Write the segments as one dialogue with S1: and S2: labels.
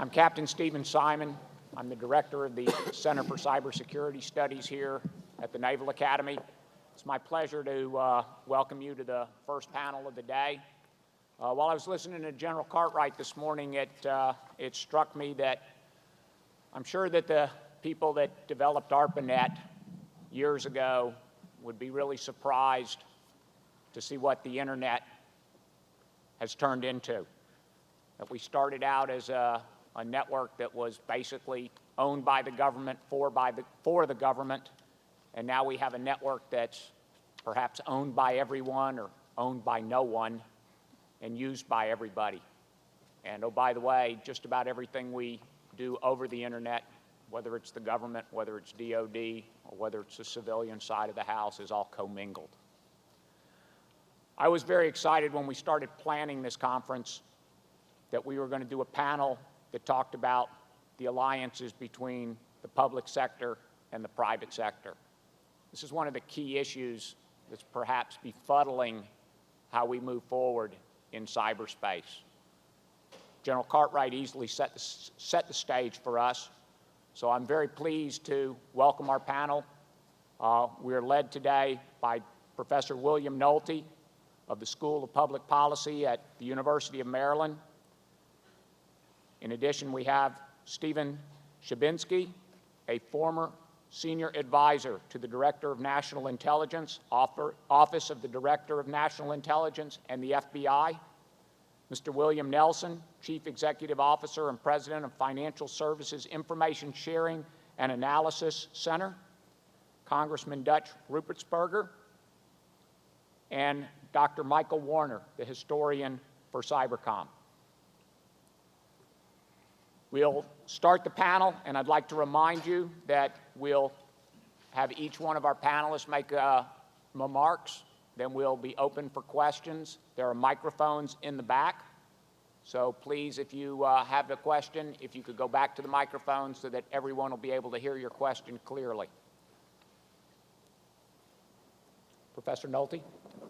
S1: I'm Captain Stephen Simon. I'm the director of the Center for Cybersecurity Studies here at the Naval Academy. It's my pleasure to welcome you to the first panel of the day. While I was listening to General Cartwright this morning, it struck me that I'm sure that the people that developed ARPANET years ago would be really surprised to see what the Internet has turned into. That we started out as a network that was basically owned by the government, for the government, and now we have a network that's perhaps owned by everyone or owned by no one and used by everybody. And oh, by the way, just about everything we do over the Internet, whether it's the government, whether it's DOD, or whether it's the civilian side of the house, is all commingled. I was very excited when we started planning this conference that we were going to do a panel that talked about the alliances between the public sector and the private sector. This is one of the key issues that's perhaps befuddling how we move forward in cyberspace. General Cartwright easily set the stage for us, so I'm very pleased to welcome our panel. We are led today by Professor William Nolte of the School of Public Policy at the University of Maryland. In addition, we have Stephen Shabinsky, a former senior advisor to the Director of National Intelligence, Office of the Director of National Intelligence, and the FBI. Mr. William Nelson, Chief Executive Officer and President of Financial Services Information Sharing and Analysis Center. Congressman Dutch Rupertsberger, and Dr. Michael Warner, the historian for Cybercom. We'll start the panel, and I'd like to remind you that we'll have each one of our panelists make remarks. Then we'll be open for questions. There are microphones in the back. So please, if you have a question, if you could go back to the microphone so that everyone will be able to hear your question clearly. Professor Nolte?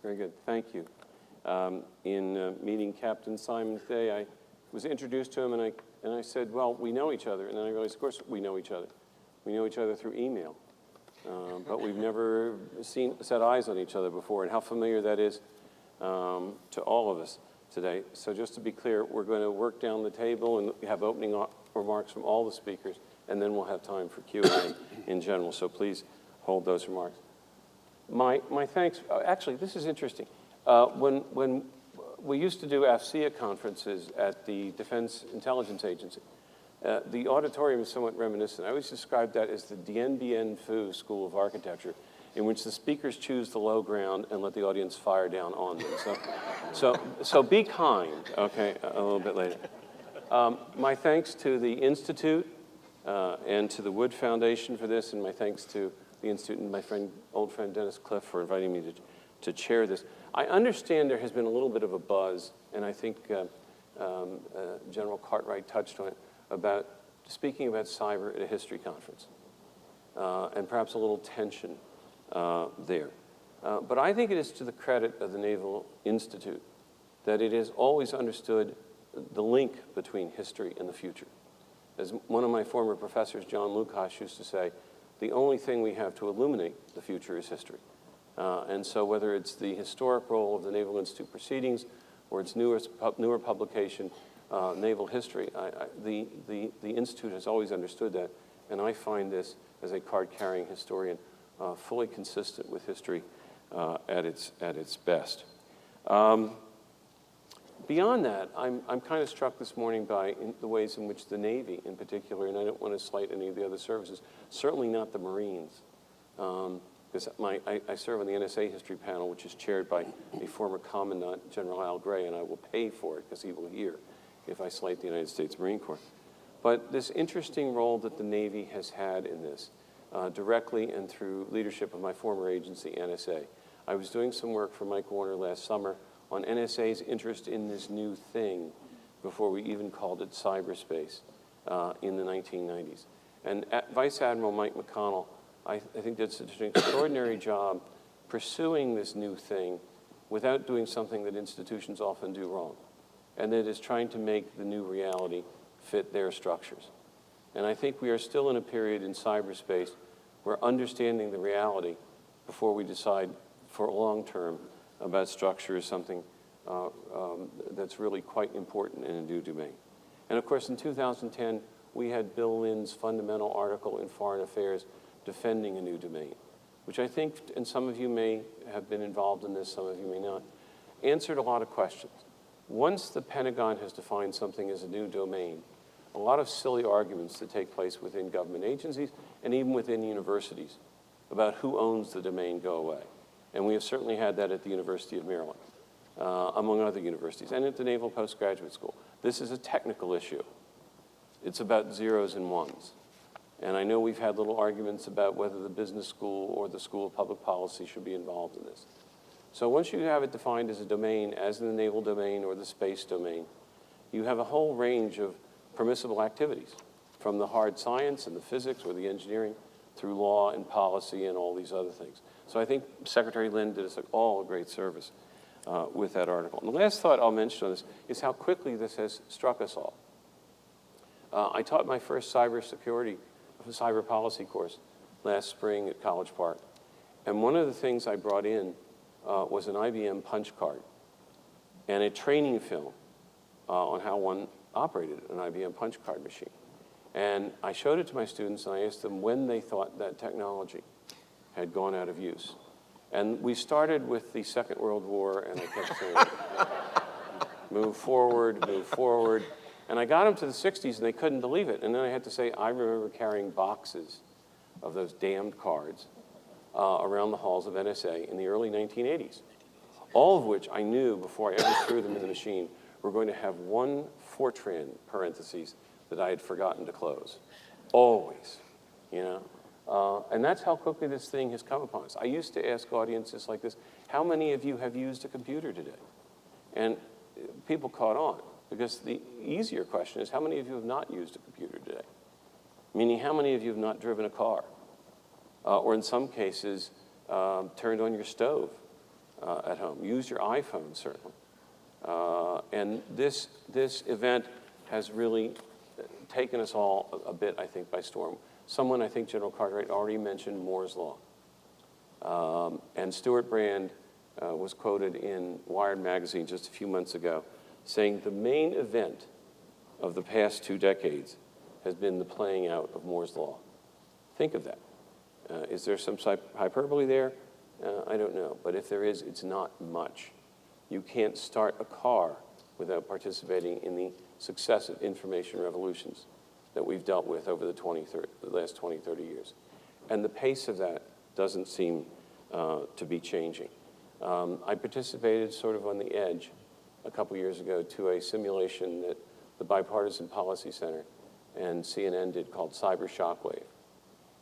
S2: Very good. Thank you. In meeting Captain Simon today, I was introduced to him, and I said, well, we know each other. And then I realized, of course, we know each other. We know each other through email. But we've never set eyes on each other before, and how familiar that is to all of us today. So just to be clear, we're going to work down the table and have opening remarks from all the speakers, and then we'll have time for Q&A in general. So please hold those remarks. My thanks. Actually, this is interesting. When we used to do AFCEA conferences at the Defense Intelligence Agency, the auditorium is somewhat reminiscent. I always describe that as the Dien Bien Phu School of Architecture, in which the speakers choose the low ground and let the audience fire down on them. So be kind, okay, a little bit later. My thanks to the Institute and to the Wood Foundation for this, and my thanks to the Institute and my old friend Dennis Cliff for inviting me to chair this. I understand there has been a little bit of a buzz, and I think General Cartwright touched on it, about speaking about cyber at a history conference, and perhaps a little tension there. But I think it is to the credit of the Naval Institute that it has always understood the link between history and the future. As one of my former professors, John Lukacs, used to say, the only thing we have to illuminate the future is history. And so whether it's the historic role of the Naval Institute proceedings or its newer publication, Naval History, the Institute has always understood that, and I find this, as a card-carrying historian, fully consistent with history at its best. Beyond that, I'm kind of struck this morning by the ways in which the Navy, in particular, and I don't want to slight any of the other services, certainly not the Marines, because I serve on the NSA history panel, which is chaired by a former Commandant, General Al Gray, and I will pay for it because he will hear if I slight the United States Marine Corps. But this interesting role that the Navy has had in this, directly and through leadership of my former agency, NSA. I was doing some work for Mike Warner last summer on NSA's interest in this new thing before we even called it cyberspace in the 1990s. And Vice Admiral Mike McConnell, I think did such an extraordinary job pursuing this new thing without doing something that institutions often do wrong. And that is trying to make the new reality fit their structures. And I think we are still in a period in cyberspace where understanding the reality before we decide for a long term about structure is something that's really quite important in a new domain. And of course, in 2010, we had Bill Lynn's fundamental article in Foreign Affairs defending a new domain, which I think, and some of you may have been involved in this, some of you may not, answered a lot of questions. Once the Pentagon has defined something as a new domain, a lot of silly arguments that take place within government agencies and even within universities about who owns the domain go away. And we have certainly had that at the University of Maryland, among other universities, and at the Naval Postgraduate School. This is a technical issue. It's about zeros and ones. And I know we've had little arguments about whether the business school or the School of Public Policy should be involved in this. So once you have it defined as a domain, as in the naval domain or the space domain, you have a whole range of permissible activities, from the hard science and the physics or the engineering through law and policy and all these other things. So I think Secretary Lynn did us all a great service with that article. And the last thought I'll mention on this is how quickly this has struck us all. I taught my first cyber policy course last spring at College Park. And one of the things I brought in was an IBM punch card and a training film on how one operated an IBM punch card machine. And I showed it to my students, and I asked them when they thought that technology had gone out of use. And we started with the Second World War, and I kept saying, move forward, move forward. And I got them to the 60s, and they couldn't believe it. And then I had to say, I remember carrying boxes of those damned cards around the halls of NSA in the early 1980s, all of which I knew before I ever threw them in the machine were going to have one Fortran parentheses that I had forgotten to close. Always, you know? And that's how quickly this thing has come upon us. I used to ask audiences like this, how many of you have used a computer today? And people caught on, because the easier question is, how many of you have not used a computer today? Meaning, how many of you have not driven a car? Or in some cases, turned on your stove at home. Use your iPhone, certainly. And this event has really taken us all a bit, I think, by storm. Someone, I think General Cartwright already mentioned Moore's Law. And Stuart Brand was quoted in Wired magazine just a few months ago saying the main event of the past 2 decades has been the playing out of Moore's Law. Think of that. Is there some hyperbole there? I don't know. But if there is, it's not much. You can't start a car without participating in the successive information revolutions that we've dealt with over the last 20, 30 years. And the pace of that doesn't seem to be changing. I participated sort of on the edge a couple years ago to a simulation that the Bipartisan Policy Center and CNN did called Cyber Shockwave.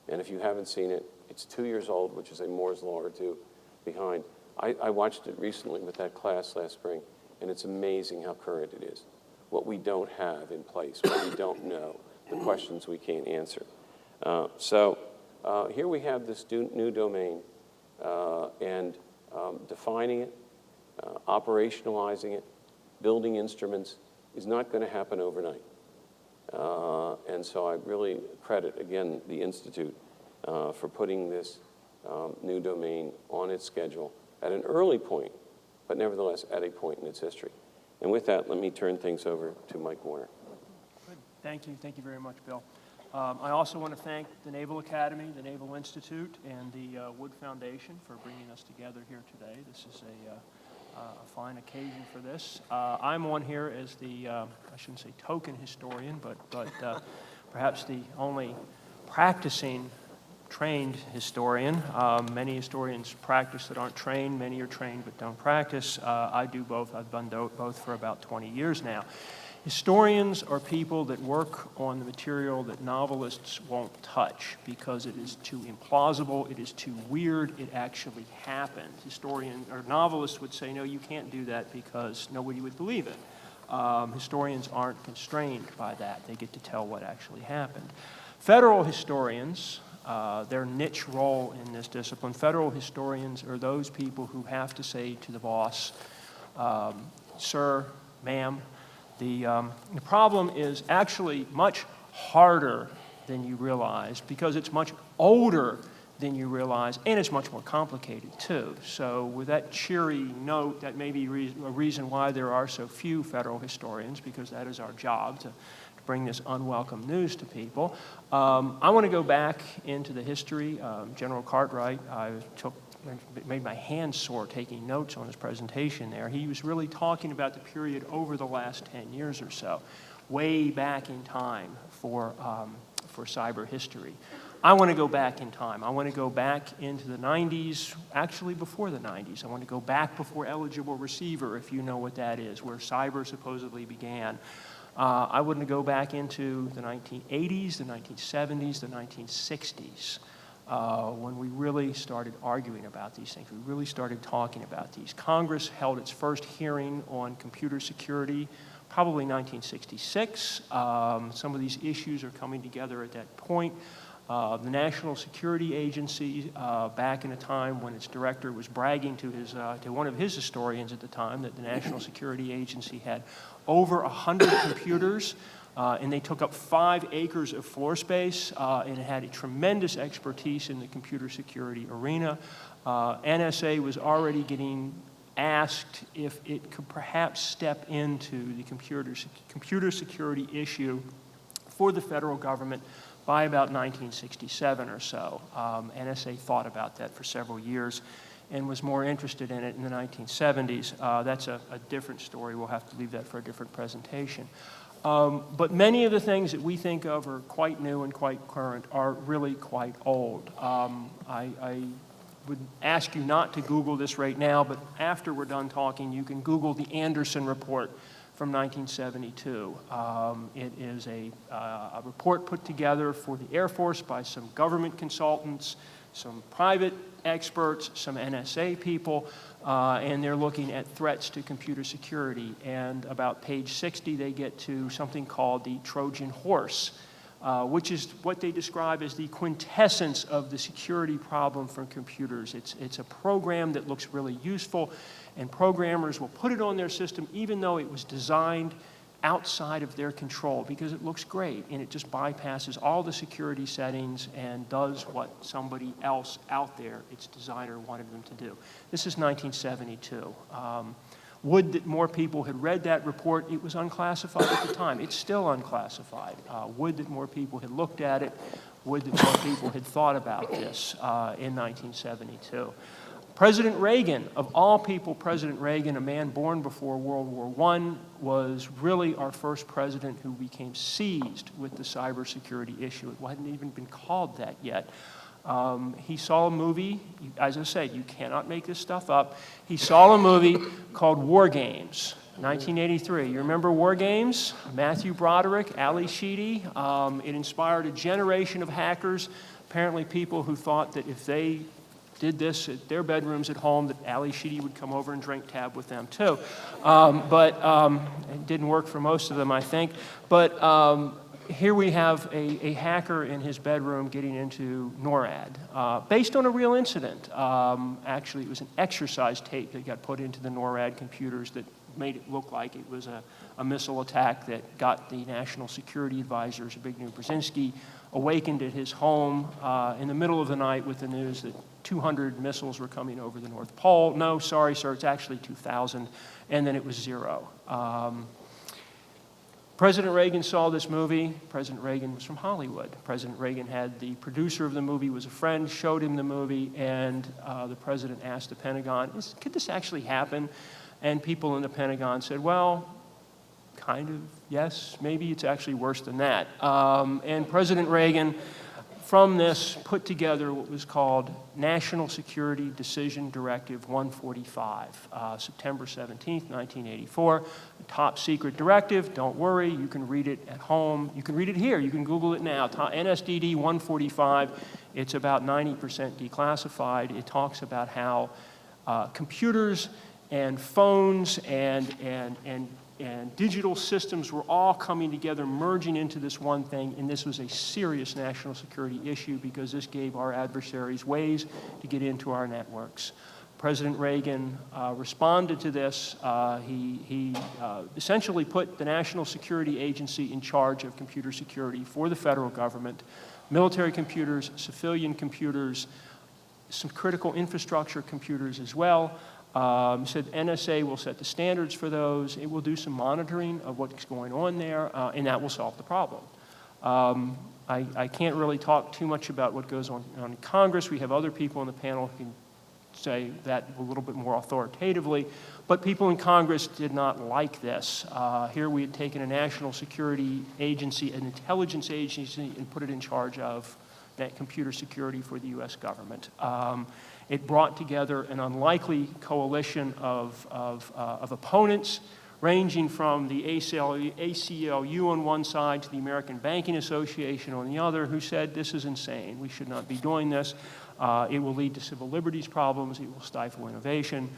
S2: And if you haven't seen it, it's 2 years old, which is a Moore's Law or two behind. I watched it recently with that class last spring, and it's amazing how current it is. What we don't have in place, what we don't know, the questions we can't answer. So here we have this new domain, and defining it, operationalizing it, building instruments is not going to happen overnight. And so I really credit, again, the Institute for putting this new domain on its schedule at an early point, but nevertheless at a point in its history. And with that, let me turn things over to Mike Warner.
S3: Good. Thank you. Thank you very much, Bill. I also want to thank the Naval Academy, the Naval Institute, and the Wood Foundation for bringing us together here today. This is a fine occasion for this. I'm on here as the, I shouldn't say token historian, but perhaps the only practicing trained historian. Many historians practice that aren't trained. Many are trained but don't practice. I do both. I've done both for about 20 years now. Historians are people that work on the material that novelists won't touch because it is too implausible, it is too weird, it actually happened. Historians or novelists would say, no, you can't do that because nobody would believe it. Historians aren't constrained by that. They get to tell what actually happened. Federal historians, their niche role in this discipline, federal historians are those people who have to say to the boss, sir, ma'am, The problem is actually much harder than you realize because it's much older than you realize, and it's much more complicated too. So with that cheery note, that may be a reason why there are so few federal historians, because that is our job, to bring this unwelcome news to people. I want to go back into the history. General Cartwright, made my hands sore taking notes on his presentation there. He was really talking about the period over the last 10 years or so, way back in time for cyber history. I want to go back in time. I want to go back into the 90s, actually before the 90s. I want to go back before eligible receiver, if you know what that is, where cyber supposedly began. I want to go back into the 1980s, the 1970s, the 1960s, when we really started arguing about these things. We really started talking about these. Congress held its first hearing on computer security probably 1966. Some of these issues are coming together at that point. The National Security Agency, back in a time when its director was bragging to one of his historians at the time that the National Security Agency had over 100 computers, and they took up 5 acres of floor space, and it had a tremendous expertise in the computer security arena. NSA was already getting asked if it could perhaps step into the computer security issue for the federal government by about 1967 or so. NSA thought about that for several years and was more interested in it in the 1970s. That's a different story. We'll have to leave that for a different presentation. But many of the things that we think of are quite new and quite current are really quite old. I would ask you not to Google this right now, but after we're done talking, you can Google the Anderson Report from 1972. It is a report put together for the Air Force by some government consultants, some private experts, some NSA people, and they're looking at threats to computer security. And about page 60, they get to something called the Trojan horse, which is what they describe as the quintessence of the security problem for computers. It's a program that looks really useful, and programmers will put it on their system even though it was designed outside of their control because it looks great and it just bypasses all the security settings and does what somebody else out there, its designer, wanted them to do. This is 1972. Would that more people had read that report. It was unclassified at the time. It's still unclassified. Would that more people had looked at it. Would that more people had thought about this in 1972. President Reagan, of all people, President Reagan, a man born before World War I, was really our first president who became seized with the cybersecurity issue. It hadn't even been called that yet. He saw a movie, as I said, you cannot make this stuff up. He saw a movie called War Games, 1983. You remember War Games? Matthew Broderick, Ali Sheedy. It inspired a generation of hackers, apparently people who thought that if they did this at their bedrooms at home, that Ali Sheedy would come over and drink tab with them too. But it didn't work for most of them, I think. But here we have a hacker in his bedroom getting into NORAD, based on a real incident. Actually, it was an exercise tape that got put into the NORAD computers that made it look like it was a missile attack that got the national security advisor, Zbigniew Brzezinski, awakened at his home in the middle of the night with the news that 200 missiles were coming over the North Pole. No, sorry, sir, it's actually 2,000. And then it was 0. President Reagan saw this movie. President Reagan was from Hollywood. President Reagan had the producer of the movie was a friend, showed him the movie, and the president asked the Pentagon, could this actually happen? And people in the Pentagon said, well, kind of, yes, maybe it's actually worse than that. And President Reagan, from this, put together what was called National Security Decision Directive 145, September 17th, 1984. A top secret directive, don't worry, you can read it at home. You can read it here, you can Google it now. NSDD 145, it's about 90% declassified. It talks about how computers and phones and digital systems were all coming together, merging into this one thing, and this was a serious national security issue because this gave our adversaries ways to get into our networks. President Reagan responded to this. He essentially put the National Security Agency in charge of computer security for the federal government, military computers, civilian computers, some critical infrastructure computers as well. Said NSA will set the standards for those. It will do some monitoring of what's going on there, and that will solve the problem. I can't really talk too much about what goes on in Congress. We have other people on the panel who can say that a little bit more authoritatively, but people in Congress did not like this. Here we had taken a national security agency, an intelligence agency, and put it in charge of that computer security for the U.S. government. It brought together an unlikely coalition of opponents, ranging from the ACLU on one side to the American Banking Association on the other, who said this is insane. We should not be doing this. It will lead to civil liberties problems. It will stifle innovation.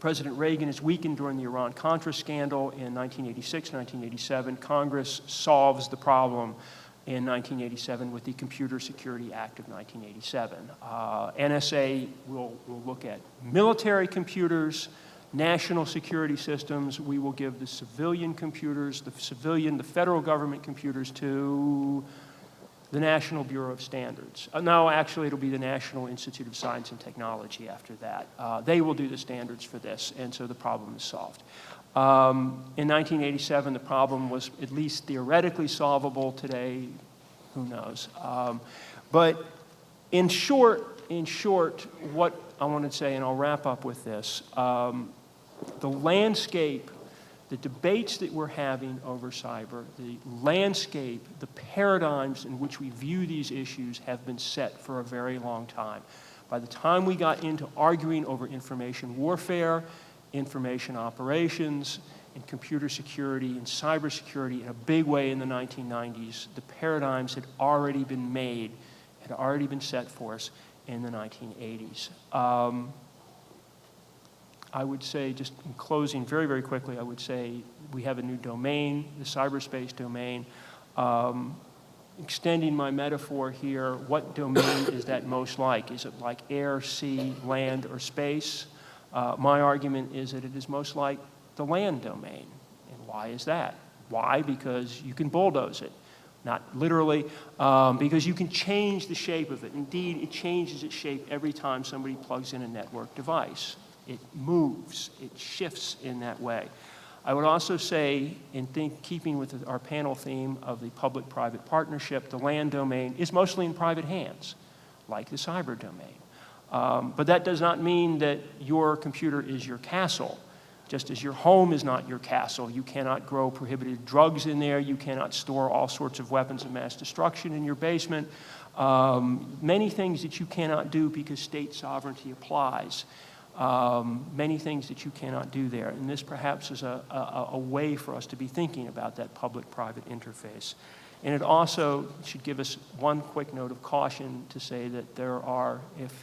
S3: President Reagan is weakened during the Iran-Contra scandal in 1986, 1987. Congress solves the problem in 1987 with the Computer Security Act of 1987. NSA will look at military computers, national security systems. We will give the civilian computers, the federal government computers to the National Bureau of Standards. No, actually, it'll be the National Institute of Science and Technology after that. They will do the standards for this, and so the problem is solved. In 1987, the problem was at least theoretically solvable. Today, who knows? But in short, what I want to say, and I'll wrap up with this, the landscape, the debates that we're having over cyber, the landscape, the paradigms in which we view these issues have been set for a very long time. By the time we got into arguing over information warfare, information operations, and computer security and cybersecurity in a big way in the 1990s, the paradigms had already been made, had already been set for us in the 1980s. I would say, just in closing very, very quickly, I would say we have a new domain, the cyberspace domain. Extending my metaphor here, what domain is that most like? Is it like air, sea, land, or space? My argument is that it is most like the land domain. And why is that? Why? Because you can bulldoze it. Not literally, because you can change the shape of it. Indeed, it changes its shape every time somebody plugs in a network device. It moves, it shifts in that way. I would also say, in keeping with our panel theme of the public-private partnership, the land domain is mostly in private hands, like the cyber domain. But that does not mean that your computer is your castle. Just as your home is not your castle, you cannot grow prohibited drugs in there, you cannot store all sorts of weapons of mass destruction in your basement. Many things that you cannot do because state sovereignty applies. Many things that you cannot do there. And this perhaps is a way for us to be thinking about that public-private interface. And it also should give us one quick note of caution to say that there are,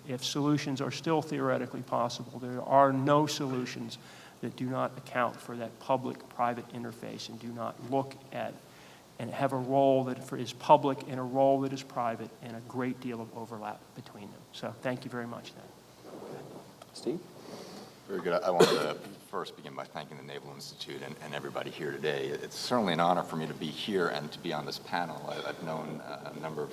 S3: if solutions are still theoretically possible, there are no solutions that do not account for that public-private interface and do not look at and have a role that is public and a role that is private and a great deal of overlap between them. So thank you very much, then.
S2: Steve?
S4: Very good. I wanted to first begin by thanking the Naval Institute and everybody here today. It's certainly an honor for me to be here and to be on this panel. I've known a number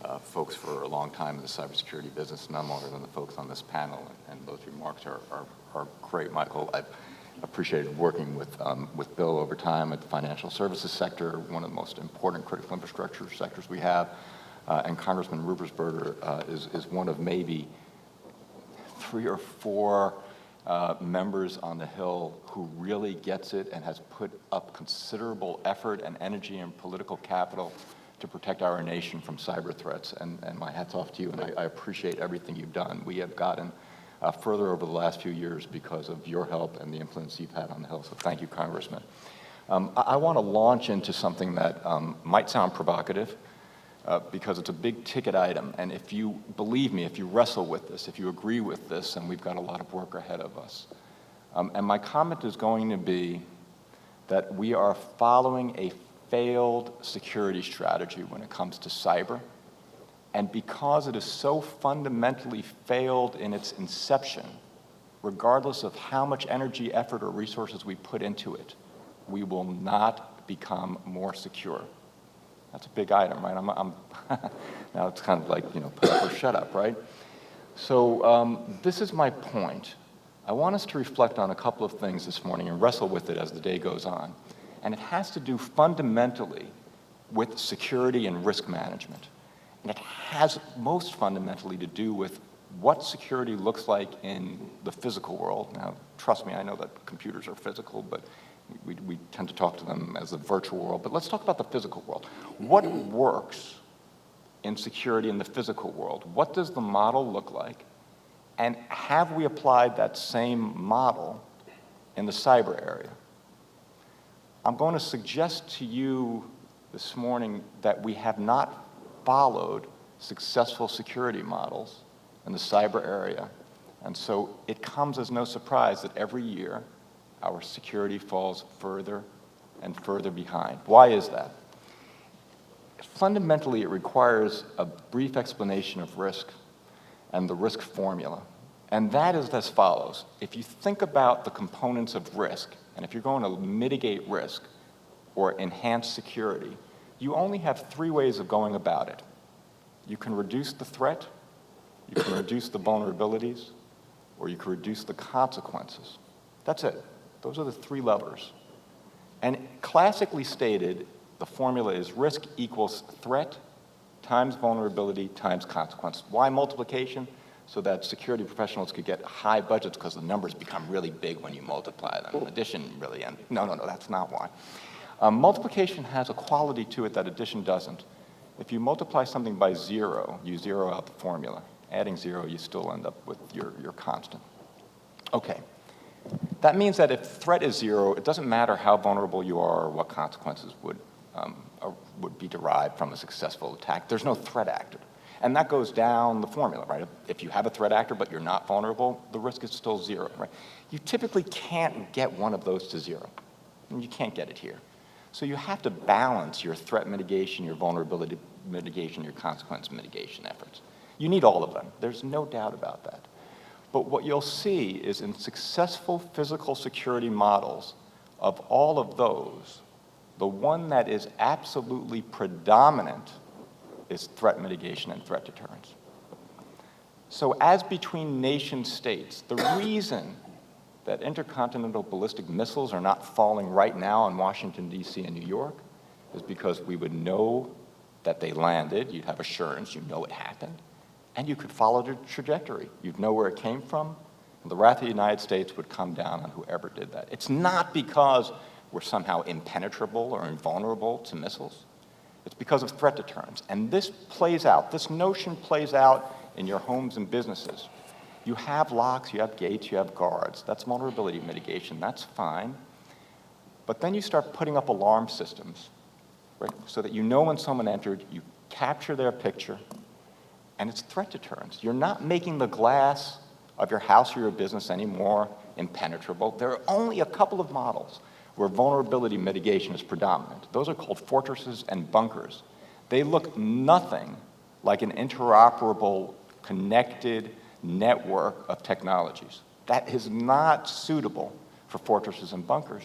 S4: of folks for a long time in the cybersecurity business, none longer than the folks on this panel, and those remarks are great, Michael. I've appreciated working with Bill over time at the financial services sector, one of the most important critical infrastructure sectors we have, and Congressman Rubersberger is one of maybe 3 or 4 members on the Hill who really gets it and has put up considerable effort and energy and political capital to protect our nation from cyber threats. And my hat's off to you, and I appreciate everything you've done. We have gotten further over the last few years because of your help and the influence you've had on the Hill. So thank you, Congressman. I want to launch into something that might sound provocative, because it's a big ticket item, and if you believe me, if you wrestle with this, if you agree with this, and we've got a lot of work ahead of us. And my comment is going to be that we are following a failed security strategy when it comes to cyber, And because it is so fundamentally failed in its inception, regardless of how much energy, effort, or resources we put into it, we will not become more secure. That's a big item, right? Now it's kind of like, put up or shut up, right? So this is my point. I want us to reflect on a couple of things this morning and wrestle with it as the day goes on. And it has to do fundamentally with security and risk management. And it has most fundamentally to do with what security looks like in the physical world. Now, trust me, I know that computers are physical, but we tend to talk to them as a virtual world. But let's talk about the physical world. What works in security in the physical world? What does the model look like? And have we applied that same model in the cyber area? I'm going to suggest to you this morning that we have not followed successful security models in the cyber area. And so it comes as no surprise that every year our security falls further and further behind. Why is that? Fundamentally, it requires a brief explanation of risk and the risk formula. And that is as follows. If you think about the components of risk, and if you're going to mitigate risk or enhance security, you only have three ways of going about it. You can reduce the threat, you can reduce the vulnerabilities, or you can reduce the consequences. That's it. Those are the three levers. And classically stated, the formula is risk equals threat times vulnerability times consequence. Why multiplication? So that security professionals could get high budgets because the numbers become really big when you multiply them. Addition really, no, that's not why. Multiplication has a quality to it that addition doesn't. If you multiply something by 0, you zero out the formula. Adding 0, you still end up with your constant. Okay. That means that if threat is 0, it doesn't matter how vulnerable you are or what consequences would be derived from a successful attack. There's no threat actor. And that goes down the formula, right? If you have a threat actor but you're not vulnerable, the risk is still 0, right? You typically can't get one of those to 0. And you can't get it here. So you have to balance your threat mitigation, your vulnerability mitigation, your consequence mitigation efforts. You need all of them. There's no doubt about that. But what you'll see is in successful physical security models of all of those, the one that is absolutely predominant is threat mitigation and threat deterrence. So as between nation states, the reason that intercontinental ballistic missiles are not falling right now in Washington, D.C. and New York is because we would know that they landed, you'd have assurance, you know it happened, and you could follow the trajectory. You'd know where it came from, and the wrath of the United States would come down on whoever did that. It's not because we're somehow impenetrable or invulnerable to missiles. It's because of threat deterrence. And this plays out, this notion plays out in your homes and businesses. You have locks, you have gates, you have guards. That's vulnerability mitigation, that's fine. But then you start putting up alarm systems, right? So that you know when someone entered, you capture their picture, and it's threat deterrence. You're not making the glass of your house or your business anymore impenetrable. There are only a couple of models where vulnerability mitigation is predominant. Those are called fortresses and bunkers. They look nothing like an interoperable, connected network of technologies. That is not suitable for fortresses and bunkers.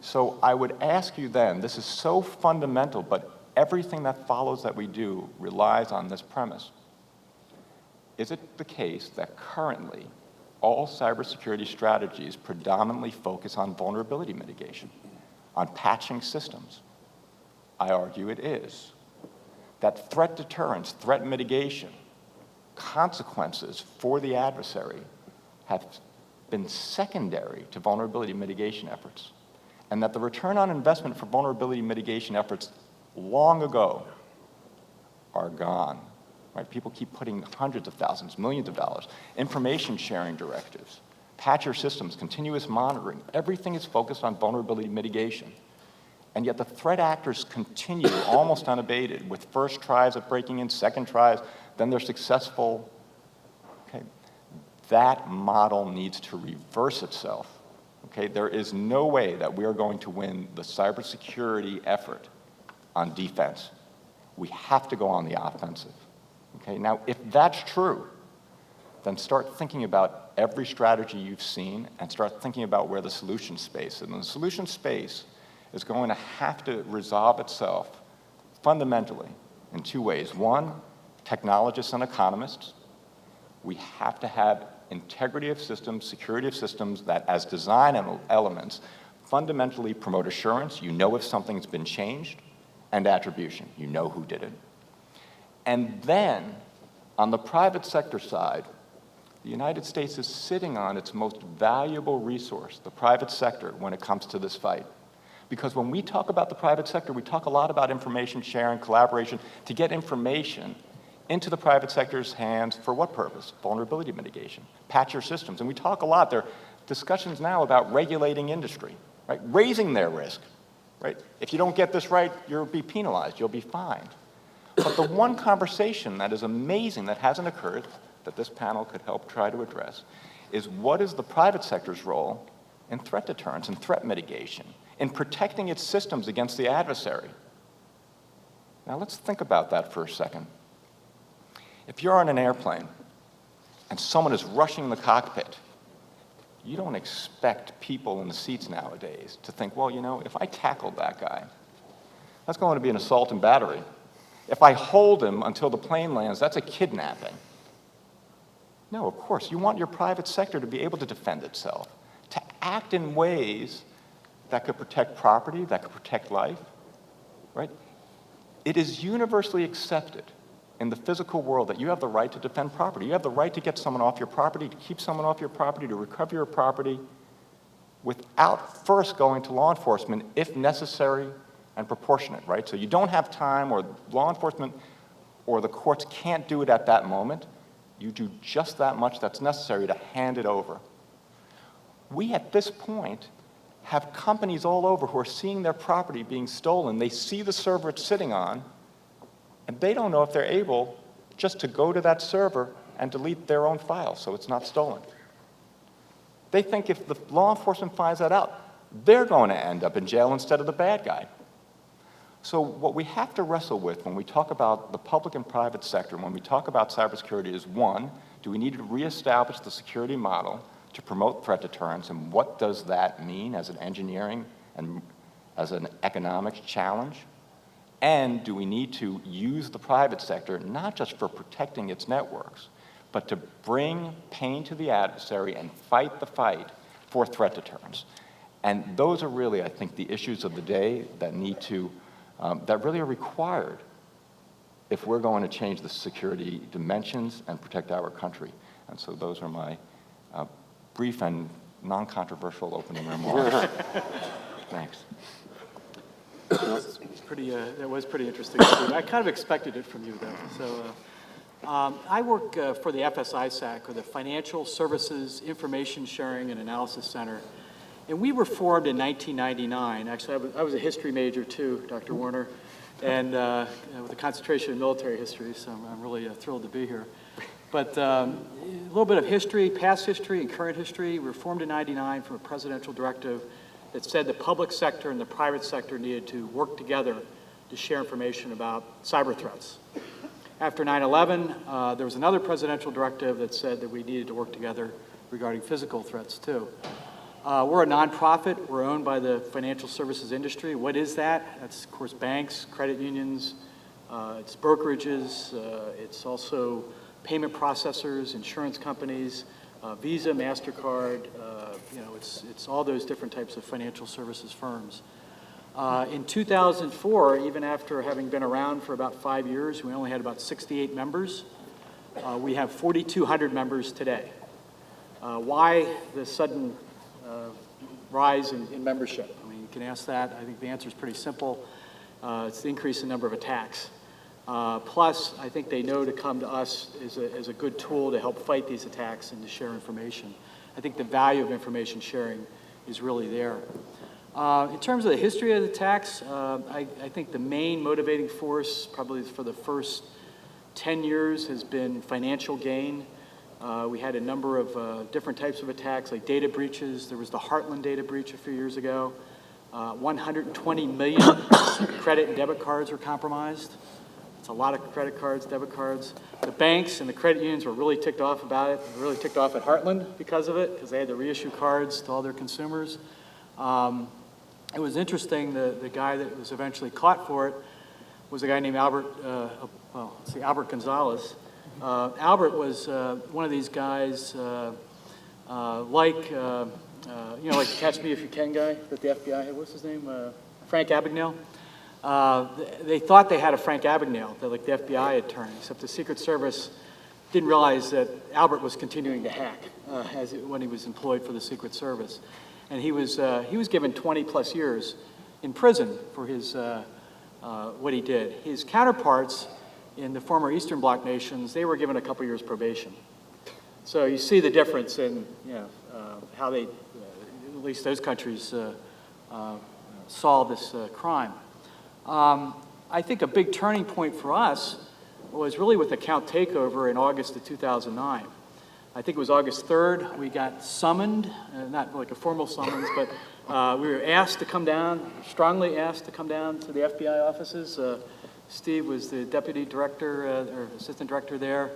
S4: So I would ask you then, this is so fundamental, but everything that follows that we do relies on this premise. Is it the case that currently all cybersecurity strategies predominantly focus on vulnerability mitigation, on patching systems? I argue it is. That threat deterrence, threat mitigation, consequences for the adversary have been secondary to vulnerability mitigation efforts, and that the return on investment for vulnerability mitigation efforts long ago are gone. Right? People keep putting hundreds of thousands, millions of dollars, information sharing directives, patcher systems, continuous monitoring. Everything is focused on vulnerability mitigation. And yet the threat actors continue almost unabated with first tries at breaking in, second tries, then they're successful. Okay. That model needs to reverse itself. Okay. There is no way that we are going to win the cybersecurity effort on defense. We have to go on the offensive. Okay, now if that's true, then start thinking about every strategy you've seen and start thinking about where the solution space is. And the solution space is going to have to resolve itself fundamentally in two ways. One, technologists and economists. We have to have integrity of systems, security of systems that as design elements fundamentally promote assurance. You know if something's been changed, and attribution. You know who did it. And then, on the private sector side, the United States is sitting on its most valuable resource, the private sector, when it comes to this fight. Because when we talk about the private sector, we talk a lot about information sharing, collaboration, to get information into the private sector's hands for what purpose? Vulnerability mitigation, patch your systems. And we talk a lot, there are discussions now about regulating industry, right? Raising their risk, right? If you don't get this right, you'll be penalized, you'll be fined. But the one conversation that is amazing that hasn't occurred, that this panel could help try to address, is what is the private sector's role in threat deterrence and threat mitigation, in protecting its systems against the adversary? Now let's think about that for a second. If you're on an airplane and someone is rushing the cockpit, you don't expect people in the seats nowadays to think, well, you know, if I tackled that guy, that's going to be an assault and battery. If I hold him until the plane lands, that's a kidnapping. No, of course, you want your private sector to be able to defend itself, to act in ways that could protect property, that could protect life, right? It is universally accepted in the physical world that you have the right to defend property. You have the right to get someone off your property, to keep someone off your property, to recover your property without first going to law enforcement if necessary and proportionate, right? So you don't have time, or law enforcement or the courts can't do it at that moment. You do just that much that's necessary to hand it over. We, at this point, have companies all over who are seeing their property being stolen. They see the server it's sitting on, and they don't know if they're able just to go to that server and delete their own file so it's not stolen. They think if the law enforcement finds that out, they're going to end up in jail instead of the bad guy. So what we have to wrestle with when we talk about the public and private sector, when we talk about cybersecurity, is one, do we need to reestablish the security model to promote threat deterrence, and what does that mean as an engineering and as an economics challenge? And do we need to use the private sector not just for protecting its networks, but to bring pain to the adversary and fight the fight for threat deterrence? And those are really, I think, the issues of the day that need to, that really are required if we're going to change the security dimensions and protect our country. And so those are my brief and non-controversial opening remarks. Thanks.
S5: That was pretty interesting. I kind of expected it from you, though. So, I work for the FSISAC, or the Financial Services Information Sharing and Analysis Center, and we were formed in 1999. Actually, I was a history major too, Dr. Warner, and with a concentration in military history. So I'm really thrilled to be here. But a little bit of history, past history and current history. We were formed in '99 from a presidential directive that said the public sector and the private sector needed to work together to share information about cyber threats. After 9/11, there was another presidential directive that said that we needed to work together regarding physical threats too. We're a nonprofit. We're owned by the financial services industry. What is that? That's, of course, banks, credit unions, it's brokerages, it's also payment processors, insurance companies, Visa, MasterCard, it's all those different types of financial services firms. In 2004, even after having been around for about 5 years, we only had about 68 members. We have 4,200 members today. Why the sudden rise in membership? I mean, you can ask that. I think the answer is pretty simple. It's the increase in number of attacks. Plus, I think they know to come to us as a good tool to help fight these attacks and to share information. I think the value of information sharing is really there. In terms of the history of the attacks, I think the main motivating force, probably for the first 10 years, has been financial gain. We had a number of different types of attacks, like data breaches. There was the Heartland data breach a few years ago. 120 million credit and debit cards were compromised. It's a lot of credit cards, debit cards. The banks and the credit unions were really ticked off about it. They were really ticked off at Heartland because of it, because they had to reissue cards to all their consumers. It was interesting, the guy that was eventually caught for it was a guy named Albert Gonzalez. Albert was one of these guys like Catch Me If You Can guy that the FBI had. What's his name? Frank Abagnale. They thought they had a Frank Abagnale, like the FBI had turned, except the Secret Service didn't realize that Albert was continuing to hack when he was employed for the Secret Service. And he was given 20-plus years in prison for his what he did. His counterparts in the former Eastern Bloc nations, they were given a couple years probation. So you see the difference in how they, at least those countries, solve this crime. I think a big turning point for us was really with account takeover in August of 2009. I think it was August 3rd, we got summoned, not like a formal summons, but we were asked to come down, strongly asked to come down to the FBI offices. Steve was the deputy director, or assistant director there.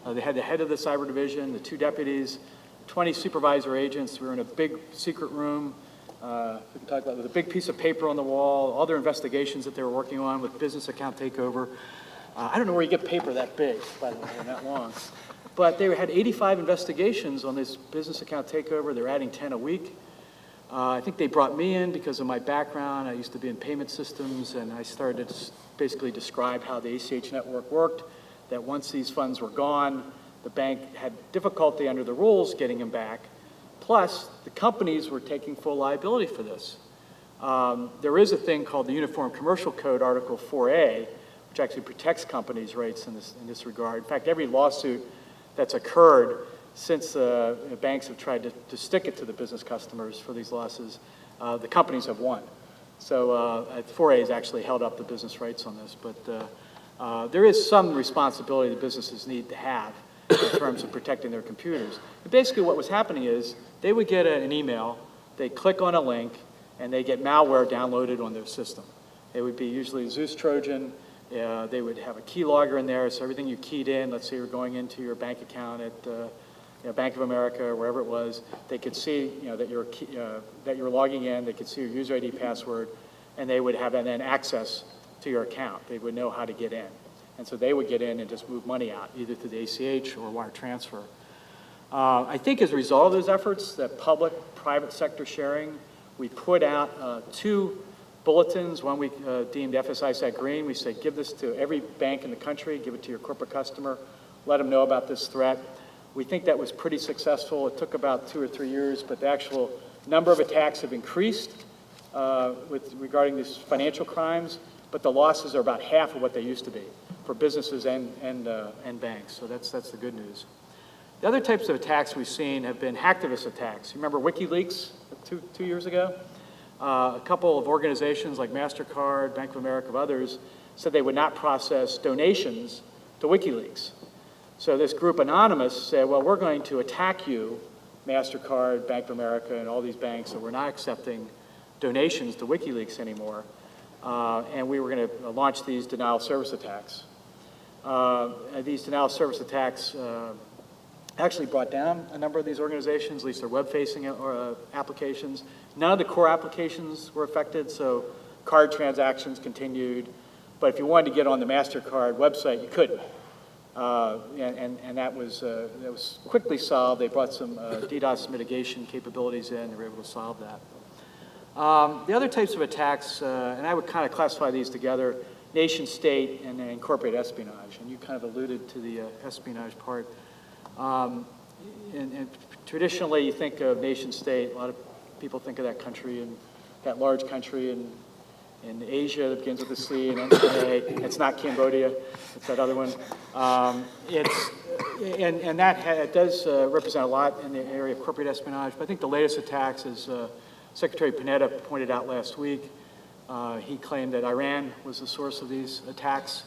S5: They had the head of the cyber division, the 2 deputies, 20 supervisor agents. We were in a big secret room. We can talk about with a big piece of paper on the wall, all their investigations that they were working on with business account takeover. I don't know where you get paper that big, by the way, and that long. But they had 85 investigations on this business account takeover. They're adding 10 a week. I think they brought me in because of my background. I used to be in payment systems, and I started to basically describe how the ACH network worked, that once these funds were gone, the bank had difficulty under the rules getting them back. Plus, the companies were taking full liability for this. There is a thing called the Uniform Commercial Code, Article 4A, which actually protects companies' rights in this regard. In fact, every lawsuit that's occurred since banks have tried to stick it to the business customers for these losses, the companies have won. So 4A has actually held up the business rights on this. But there is some responsibility the businesses need to have in terms of protecting their computers. And basically what was happening is they would get an email, they click on a link, and they get malware downloaded on their system. It would be usually Zeus Trojan. They would have a keylogger in there, so everything you keyed in, let's say you're going into your bank account at Bank of America or wherever it was, they could see that you're logging in, they could see your user ID, password, and they would have then access to your account. They would know how to get in. And so they would get in and just move money out, either through the ACH or wire transfer. I think as a result of those efforts, that public-private sector sharing, we put out 2 bulletins. One we deemed FSISAC green. We said, give this to every bank in the country, give it to your corporate customer, let them know about this threat. We think that was pretty successful. It took about 2 or 3 years, but the actual number of attacks have increased regarding these financial crimes, but the losses are about half of what they used to be for businesses and banks. So that's the good news. The other types of attacks we've seen have been hacktivist attacks. You remember WikiLeaks 2 years ago? A couple of organizations like MasterCard, Bank of America, and others said they would not process donations to WikiLeaks. So this group, Anonymous, said, well, we're going to attack you, MasterCard, Bank of America, and all these banks, so we're not accepting donations to WikiLeaks anymore. And we were going to launch these denial of service attacks. These denial of service attacks actually brought down a number of these organizations, at least their web-facing applications. None of the core applications were affected, so card transactions continued. But if you wanted to get on the MasterCard website, you couldn't. And that was quickly solved. They brought some DDoS mitigation capabilities in. They were able to solve that. The other types of attacks, and I would kind of classify these together, nation state and then corporate espionage. And you kind of alluded to the espionage part. And traditionally, you think of nation state, a lot of people think of that country and that large country in Asia that begins with a C and ends with an A. It's not Cambodia, it's that other one. It does represent a lot in the area of corporate espionage, but I think the latest attacks, as Secretary Panetta pointed out last week, he claimed that Iran was the source of these attacks.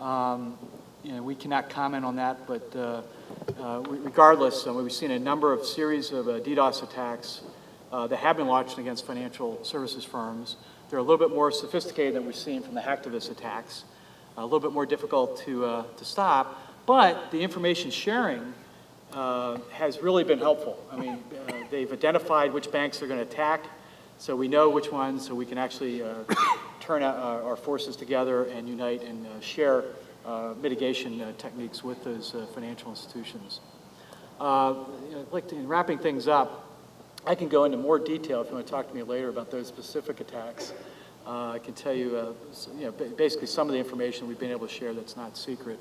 S5: We cannot comment on that, but regardless, we've seen a number of series of DDoS attacks that have been launched against financial services firms. They're a little bit more sophisticated than we've seen from the hacktivist attacks. a little bit more difficult to stop. But the information sharing has really been helpful. I mean, they've identified which banks they're going to attack, so we know which ones, so we can actually turn our forces together and unite and share mitigation techniques with those financial institutions. In wrapping things up, I can go into more detail if you want to talk to me later about those specific attacks. I can tell you, basically some of the information we've been able to share that's not secret.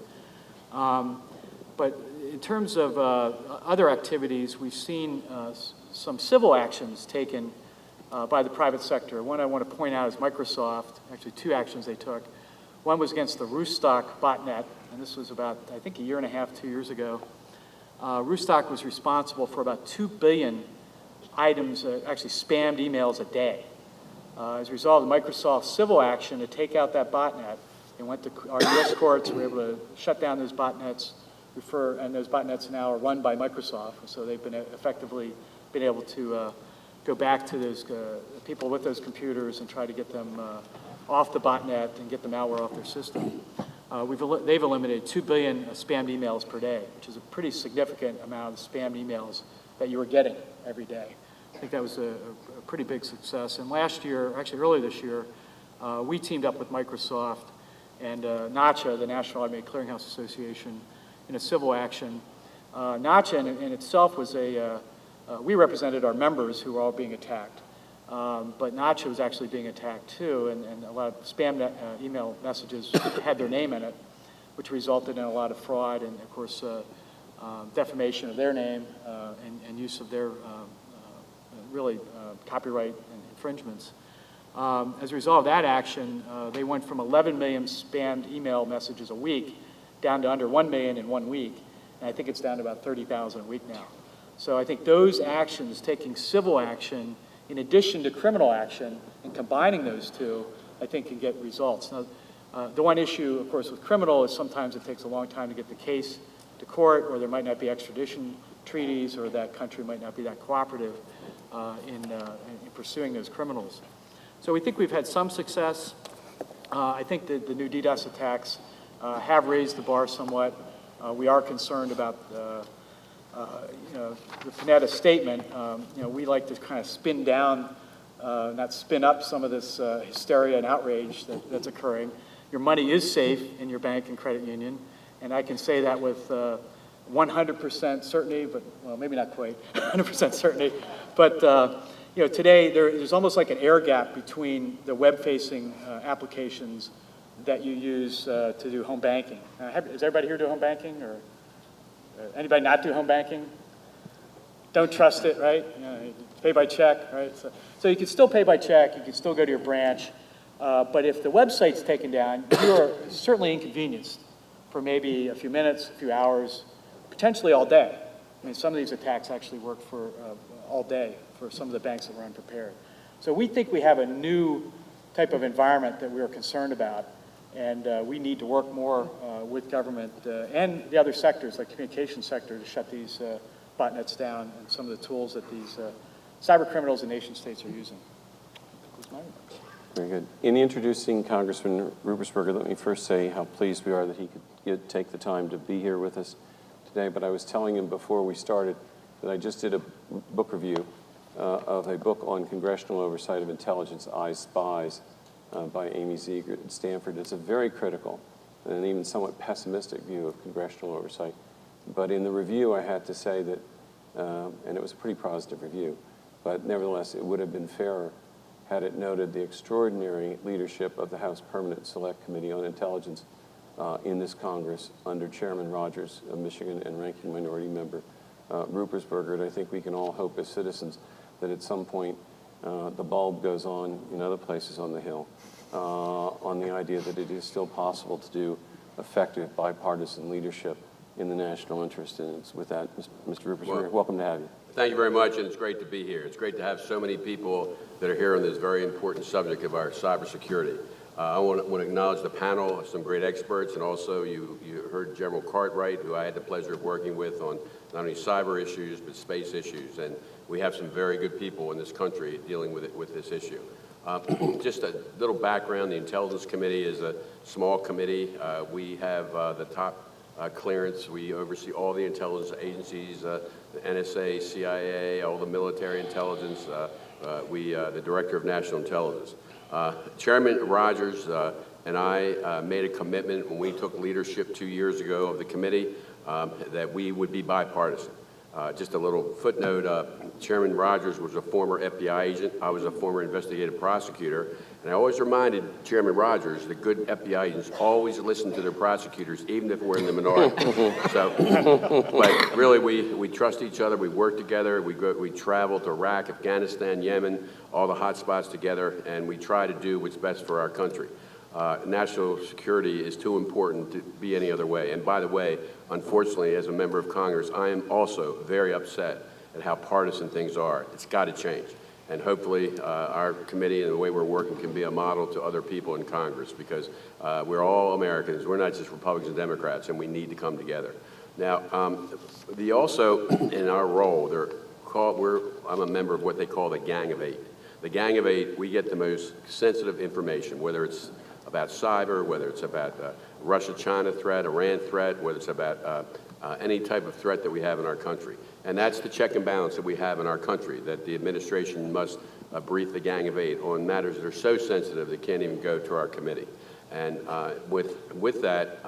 S5: But in terms of other activities, we've seen some civil actions taken by the private sector. One I want to point out is Microsoft, actually 2 actions they took. One was against the Rootstock botnet, and this was about, I think, 1.5 years, 2 years ago. Rootstock was responsible for about 2 billion items, actually spammed emails a day. As a result of Microsoft's civil action to take out that botnet, they went to our U.S. courts, we were able to shut down those botnets, and those botnets now are run by Microsoft, so they've been effectively been able to go back to those people with those computers and try to get them off the botnet and get the malware off their system. They've eliminated 2 billion spammed emails per day, which is a pretty significant amount of spammed emails that you were getting every day. I think that was a pretty big success. And last year, actually earlier this year, we teamed up with Microsoft and NACHA, the National Automated Clearinghouse Association, in a civil action. NACHA in itself was we represented our members who were all being attacked. But NACHA was actually being attacked too, and a lot of spam email messages had their name in it, which resulted in a lot of fraud and, of course, defamation of their name and use of their really copyright infringements. As a result of that action, they went from 11 million spammed email messages a week down to under 1 million in 1 week, and I think it's down to about 30,000 a week now. So I think those actions, taking civil action in addition to criminal action and combining those two, I think can get results. Now, the one issue, of course, with criminal is sometimes it takes a long time to get the case to court, or there might not be extradition treaties, or that country might not be that cooperative in pursuing those criminals. So we think we've had some success. I think that the new DDoS attacks have raised the bar somewhat. We are concerned about the Panetta statement. We like to kind of spin down, not spin up some of this hysteria and outrage that's occurring. Your money is safe in your bank and credit union, and I can say that with 100% certainty, but, well, maybe not quite 100% certainty. But, today there's almost like an air gap between the web-facing applications that you use to do home banking. Is everybody here do home banking, or anybody not do home banking? Don't trust it, right? Pay by check, right? So you can still pay by check, you can still go to your branch, but if the website's taken down, you are certainly inconvenienced for maybe a few minutes, a few hours, potentially all day. I mean, some of these attacks actually work for all day for some of the banks that were unprepared. So we think we have a new type of environment that we are concerned about, and we need to work more with government and the other sectors, like the communication sector, to shut these botnets down and some of the tools that these cyber criminals and nation states are using. That was my remarks.
S2: Very good. In introducing Congressman Rupersberger, let me first say how pleased we are that he could take the time to be here with us today. But I was telling him before we started that I just did a book review of a book on Congressional Oversight of Intelligence, I Spies, by Amy Ziegert at Stanford. It's a very critical and even somewhat pessimistic view of congressional oversight. But in the review, I had to say that, and it was a pretty positive review, but nevertheless, it would have been fairer had it noted the extraordinary leadership of the House Permanent Select Committee on Intelligence in this Congress under Chairman Rogers of Michigan and Ranking Minority Member Rupersberger. And I think we can all hope as citizens that at some point the bulb goes on in other places on the Hill on the idea that it is still possible to do effective bipartisan leadership in the national interest. And it's with that, Mr. Rupersberger, welcome to have you.
S6: Thank you very much, and it's great to be here. It's great to have so many people that are here on this very important subject of our cybersecurity. I want to acknowledge the panel of some great experts, and also you heard General Cartwright, who I had the pleasure of working with on not only cyber issues, but space issues. And we have some very good people in this country dealing with this issue. Just a little background, the Intelligence Committee is a small committee. We have the top clearance. We oversee all the intelligence agencies, the NSA, CIA, all the military intelligence. The Director of National Intelligence. Chairman Rogers and I made a commitment when we took leadership 2 years ago of the committee that we would be bipartisan. Just a little footnote, Chairman Rogers was a former FBI agent. I was a former investigative prosecutor. And I always reminded Chairman Rogers that good FBI agents always listen to their prosecutors, even if we're in the minority. But really, we trust each other. We work together. We travel to Iraq, Afghanistan, Yemen, all the hot spots together, and we try to do what's best for our country. National security is too important to be any other way. And by the way, unfortunately, as a member of Congress, I am also very upset at how partisan things are. It's got to change. And hopefully our committee and the way we're working can be a model to other people in Congress, because we're all Americans. We're not just Republicans and Democrats, and we need to come together. Now, also in our role, I'm a member of what they call the Gang of Eight. The Gang of Eight, we get the most sensitive information, whether it's about cyber, whether it's about Russia-China threat, Iran threat, whether it's about any type of threat that we have in our country. And that's the check and balance that we have in our country, that the administration must brief the Gang of Eight on matters that are so sensitive they can't even go to our committee. And with that,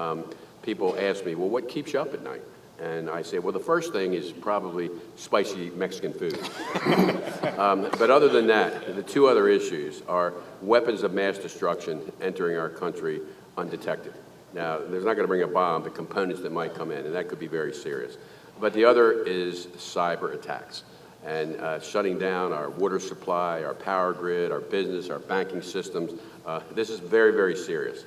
S6: people ask me, well, what keeps you up at night? And I say, well, the first thing is probably spicy Mexican food. But other than that, the two other issues are weapons of mass destruction entering our country undetected. Now, there's not going to bring a bomb, but components that might come in, and that could be very serious. But the other is cyber attacks and shutting down our water supply, our power grid, our business, our banking systems. This is very, very serious.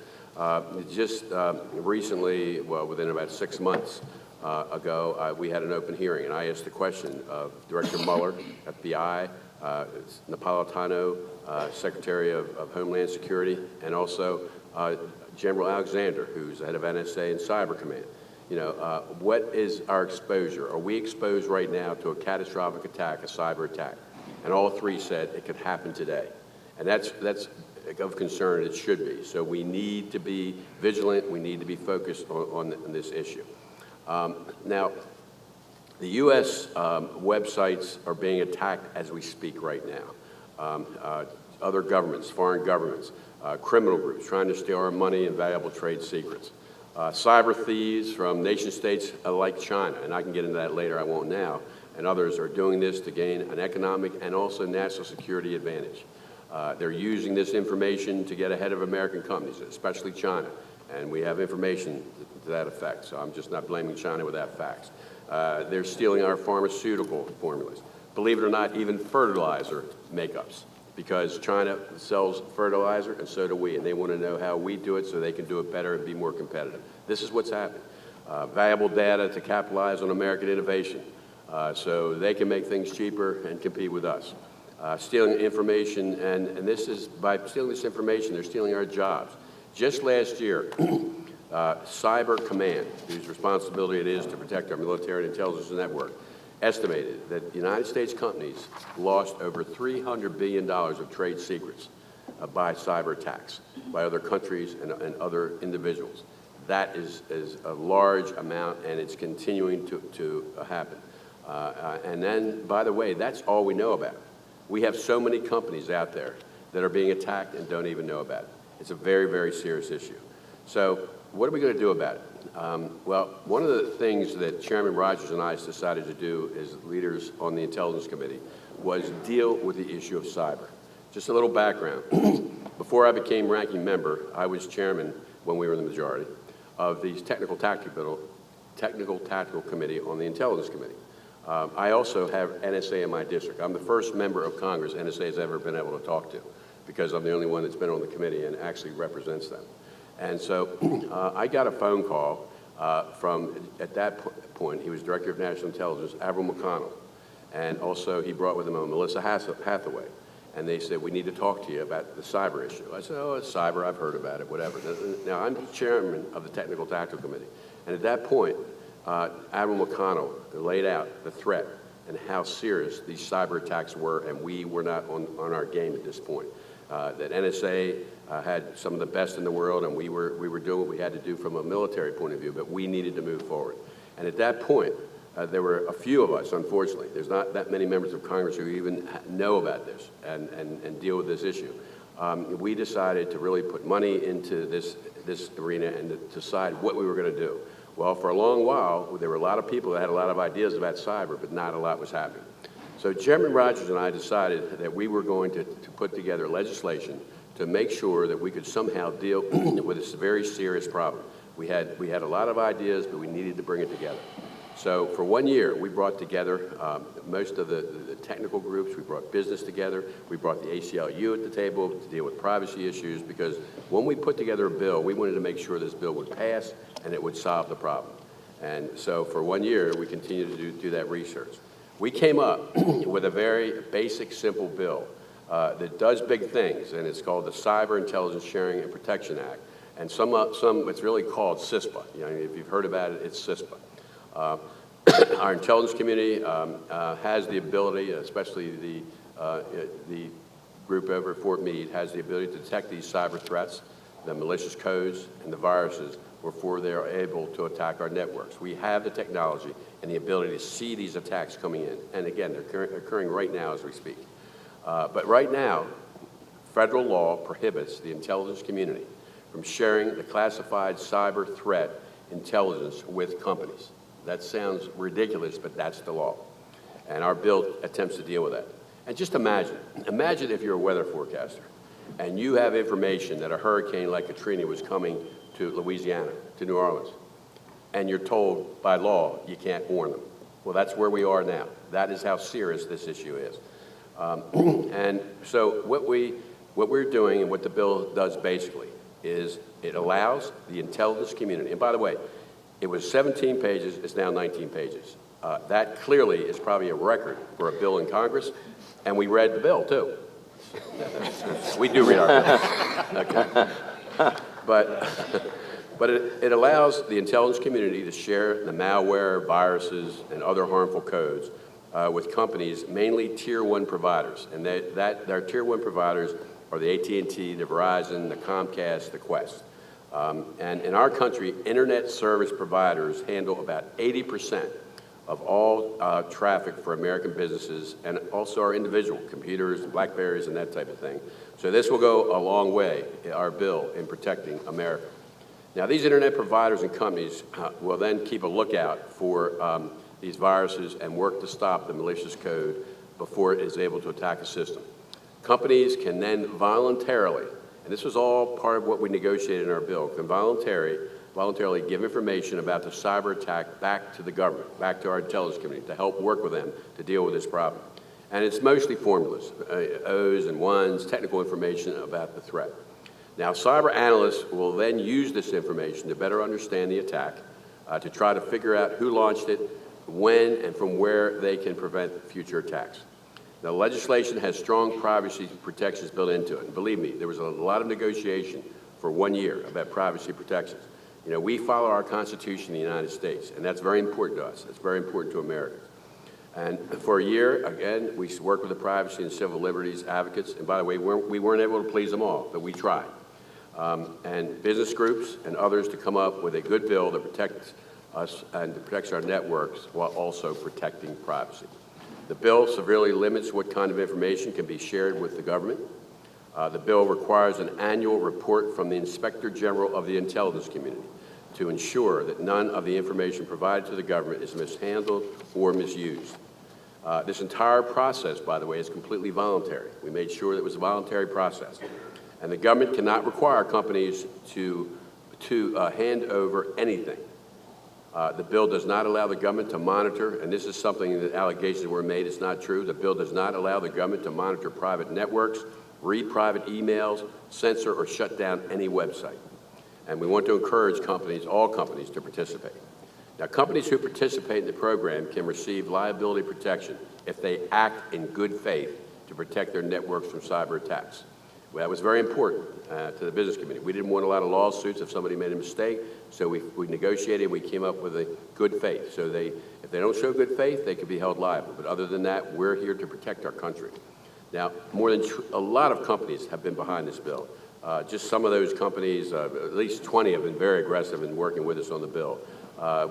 S6: Just recently, well, within about 6 months ago, we had an open hearing, and I asked the question of Director Mueller, FBI, Napolitano, Secretary of Homeland Security, and also General Alexander, who's the head of NSA and Cyber Command. You know, what is our exposure? Are we exposed right now to a catastrophic attack, a cyber attack? And all three said it could happen today. And that's of concern, it should be. So we need to be vigilant, we need to be focused on this issue. Now, the U.S. websites are being attacked as we speak right now. Other governments, foreign governments, criminal groups trying to steal our money and valuable trade secrets. Cyber thieves from nation states like China, and I can get into that later, I won't now, and others are doing this to gain an economic and also national security advantage. They're using this information to get ahead of American companies, especially China, and we have information to that effect, so I'm just not blaming China without facts. They're stealing our pharmaceutical formulas. Believe it or not, even fertilizer makeups, because China sells fertilizer and so do we, and they want to know how we do it so they can do it better and be more competitive. This is what's happening. Valuable data to capitalize on American innovation so they can make things cheaper and compete with us. Stealing information, and this is, by stealing this information, they're stealing our jobs. Just last year, Cyber Command, whose responsibility it is to protect our military and intelligence network, estimated that United States companies lost over $300 billion of trade secrets by cyber attacks, by other countries and other individuals. That is a large amount, and it's continuing to happen. And then, by the way, that's all we know about. We have so many companies out there that are being attacked and don't even know about it. It's a very, very serious issue. So what are we going to do about it? Well, one of the things that Chairman Rogers and I decided to do as leaders on the Intelligence Committee was deal with the issue of cyber. Just a little background. Before I became ranking member, I was chairman, when we were in the majority, of the Technical Tactical Committee on the Intelligence Committee. I also have NSA in my district. I'm the first member of Congress NSA has ever been able to talk to, because I'm the only one that's been on the committee and actually represents them. And so I got a phone call from, at that point, he was Director of National Intelligence, Admiral McConnell. And also he brought with him Melissa Hathaway. And they said, we need to talk to you about the cyber issue. I said, oh, it's cyber, I've heard about it, whatever. Now, I'm chairman of the Technical Tactical Committee. And at that point, Admiral McConnell laid out the threat and how serious these cyber attacks were, and we were not on our game at this point. that NSA had some of the best in the world, and we were doing what we had to do from a military point of view, but we needed to move forward. And at that point, there were a few of us, unfortunately. There's not that many members of Congress who even know about this and deal with this issue. We decided to really put money into this arena and to decide what we were going to do. Well, for a long while, there were a lot of people that had a lot of ideas about cyber, but not a lot was happening. So Chairman Rogers and I decided that we were going to put together legislation to make sure that we could somehow deal with this very serious problem. We had a lot of ideas, but we needed to bring it together. So for 1 year, we brought together most of the technical groups. We brought business together. We brought the ACLU at the table to deal with privacy issues, because when we put together a bill, we wanted to make sure this bill would pass and it would solve the problem. And so for 1 year, we continued to do that research. We came up with a very basic, simple bill that does big things, and it's called the Cyber Intelligence Sharing and Protection Act. And it's really called CISPA. You know, if you've heard about it, it's CISPA. Our intelligence community has the ability, especially the group over at Fort Meade, has the ability to detect these cyber threats, the malicious codes, and the viruses before they are able to attack our networks. We have the technology and the ability to see these attacks coming in. And again, they're occurring right now as we speak. But right now, federal law prohibits the intelligence community from sharing the classified cyber threat intelligence with companies. That sounds ridiculous, but that's the law. And our bill attempts to deal with that. And just imagine if you're a weather forecaster and you have information that a hurricane like Katrina was coming to Louisiana, to New Orleans, and you're told by law you can't warn them. Well, that's where we are now. That is how serious this issue is. And so what we're doing and what the bill does basically is it allows the intelligence community, and by the way, it was 17 pages, it's now 19 pages. That clearly is probably a record for a bill in Congress, and we read the bill too. We do read our bill. Okay. But it allows the intelligence community to share the malware, viruses, and other harmful codes with companies, mainly Tier 1 providers. And their Tier 1 providers are the AT&T, the Verizon, the Comcast, the Quest. And in our country, internet service providers handle about 80% of all traffic for American businesses, and also our individual computers, Blackberries, and that type of thing. So this will go a long way, our bill, in protecting America. Now, these internet providers and companies will then keep a lookout for these viruses and work to stop the malicious code before it is able to attack a system. Companies can then voluntarily, and this was all part of what we negotiated in our bill, can voluntarily give information about the cyber attack back to the government, back to our intelligence community, to help work with them to deal with this problem. And it's mostly formulas, O's and ones, technical information about the threat. Now, cyber analysts will then use this information to better understand the attack, to try to figure out who launched it, when, and from where they can prevent future attacks. Now, legislation has strong privacy protections built into it. And believe me, there was a lot of negotiation for 1 year about privacy protections. You know, we follow our Constitution in the United States, and that's very important to us. It's very important to Americans. And for a year, again, we worked with the privacy and civil liberties advocates. And by the way, we weren't able to please them all, but we tried. And business groups and others to come up with a good bill that protects us and protects our networks while also protecting privacy. The bill severely limits what kind of information can be shared with the government. The bill requires an annual report from the Inspector General of the intelligence community to ensure that none of the information provided to the government is mishandled or misused. This entire process, by the way, is completely voluntary. We made sure that it was a voluntary process. And the government cannot require companies to hand over anything. The bill does not allow the government to monitor, and this is something that allegations were made, it's not true. The bill does not allow the government to monitor private networks, read private emails, censor or shut down any website. And we want to encourage companies, all companies, to participate. Now, companies who participate in the program can receive liability protection if they act in good faith to protect their networks from cyber attacks. Well, that was very important to the business community. We didn't want a lot of lawsuits if somebody made a mistake, so we negotiated, we came up with a good faith. So if they don't show good faith, they could be held liable. But other than that, we're here to protect our country. Now, more than a lot of companies have been behind this bill. Just some of those companies, at least 20, have been very aggressive in working with us on the bill.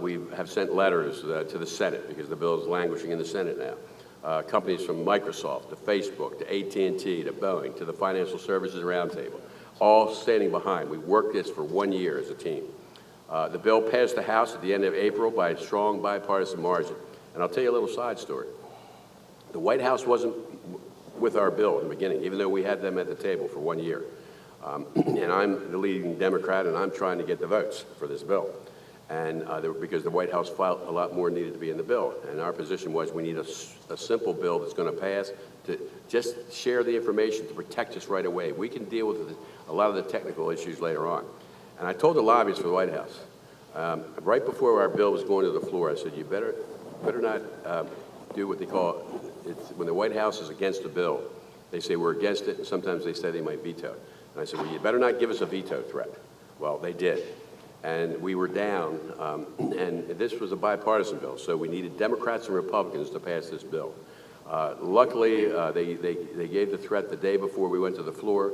S6: We have sent letters to the Senate because the bill is languishing in the Senate now. Companies from Microsoft to Facebook to AT&T to Boeing to the Financial Services Roundtable, all standing behind. We worked this for 1 year as a team. The bill passed the House at the end of April by a strong bipartisan margin. And I'll tell you a little side story. The White House wasn't with our bill in the beginning, even though we had them at the table for 1 year. And I'm the leading Democrat, and I'm trying to get the votes for this bill. And because the White House felt a lot more needed to be in the bill. And our position was we need a simple bill that's going to pass to just share the information to protect us right away. We can deal with a lot of the technical issues later on. And I told the lobbyists for the White House, right before our bill was going to the floor, I said, you better not do what they call, when the White House is against a bill, they say we're against it, and sometimes they say they might veto it. And I said, well, you better not give us a veto threat. Well, they did. And we were down, and this was a bipartisan bill, so we needed Democrats and Republicans to pass this bill. Luckily, they gave the threat the day before we went to the floor.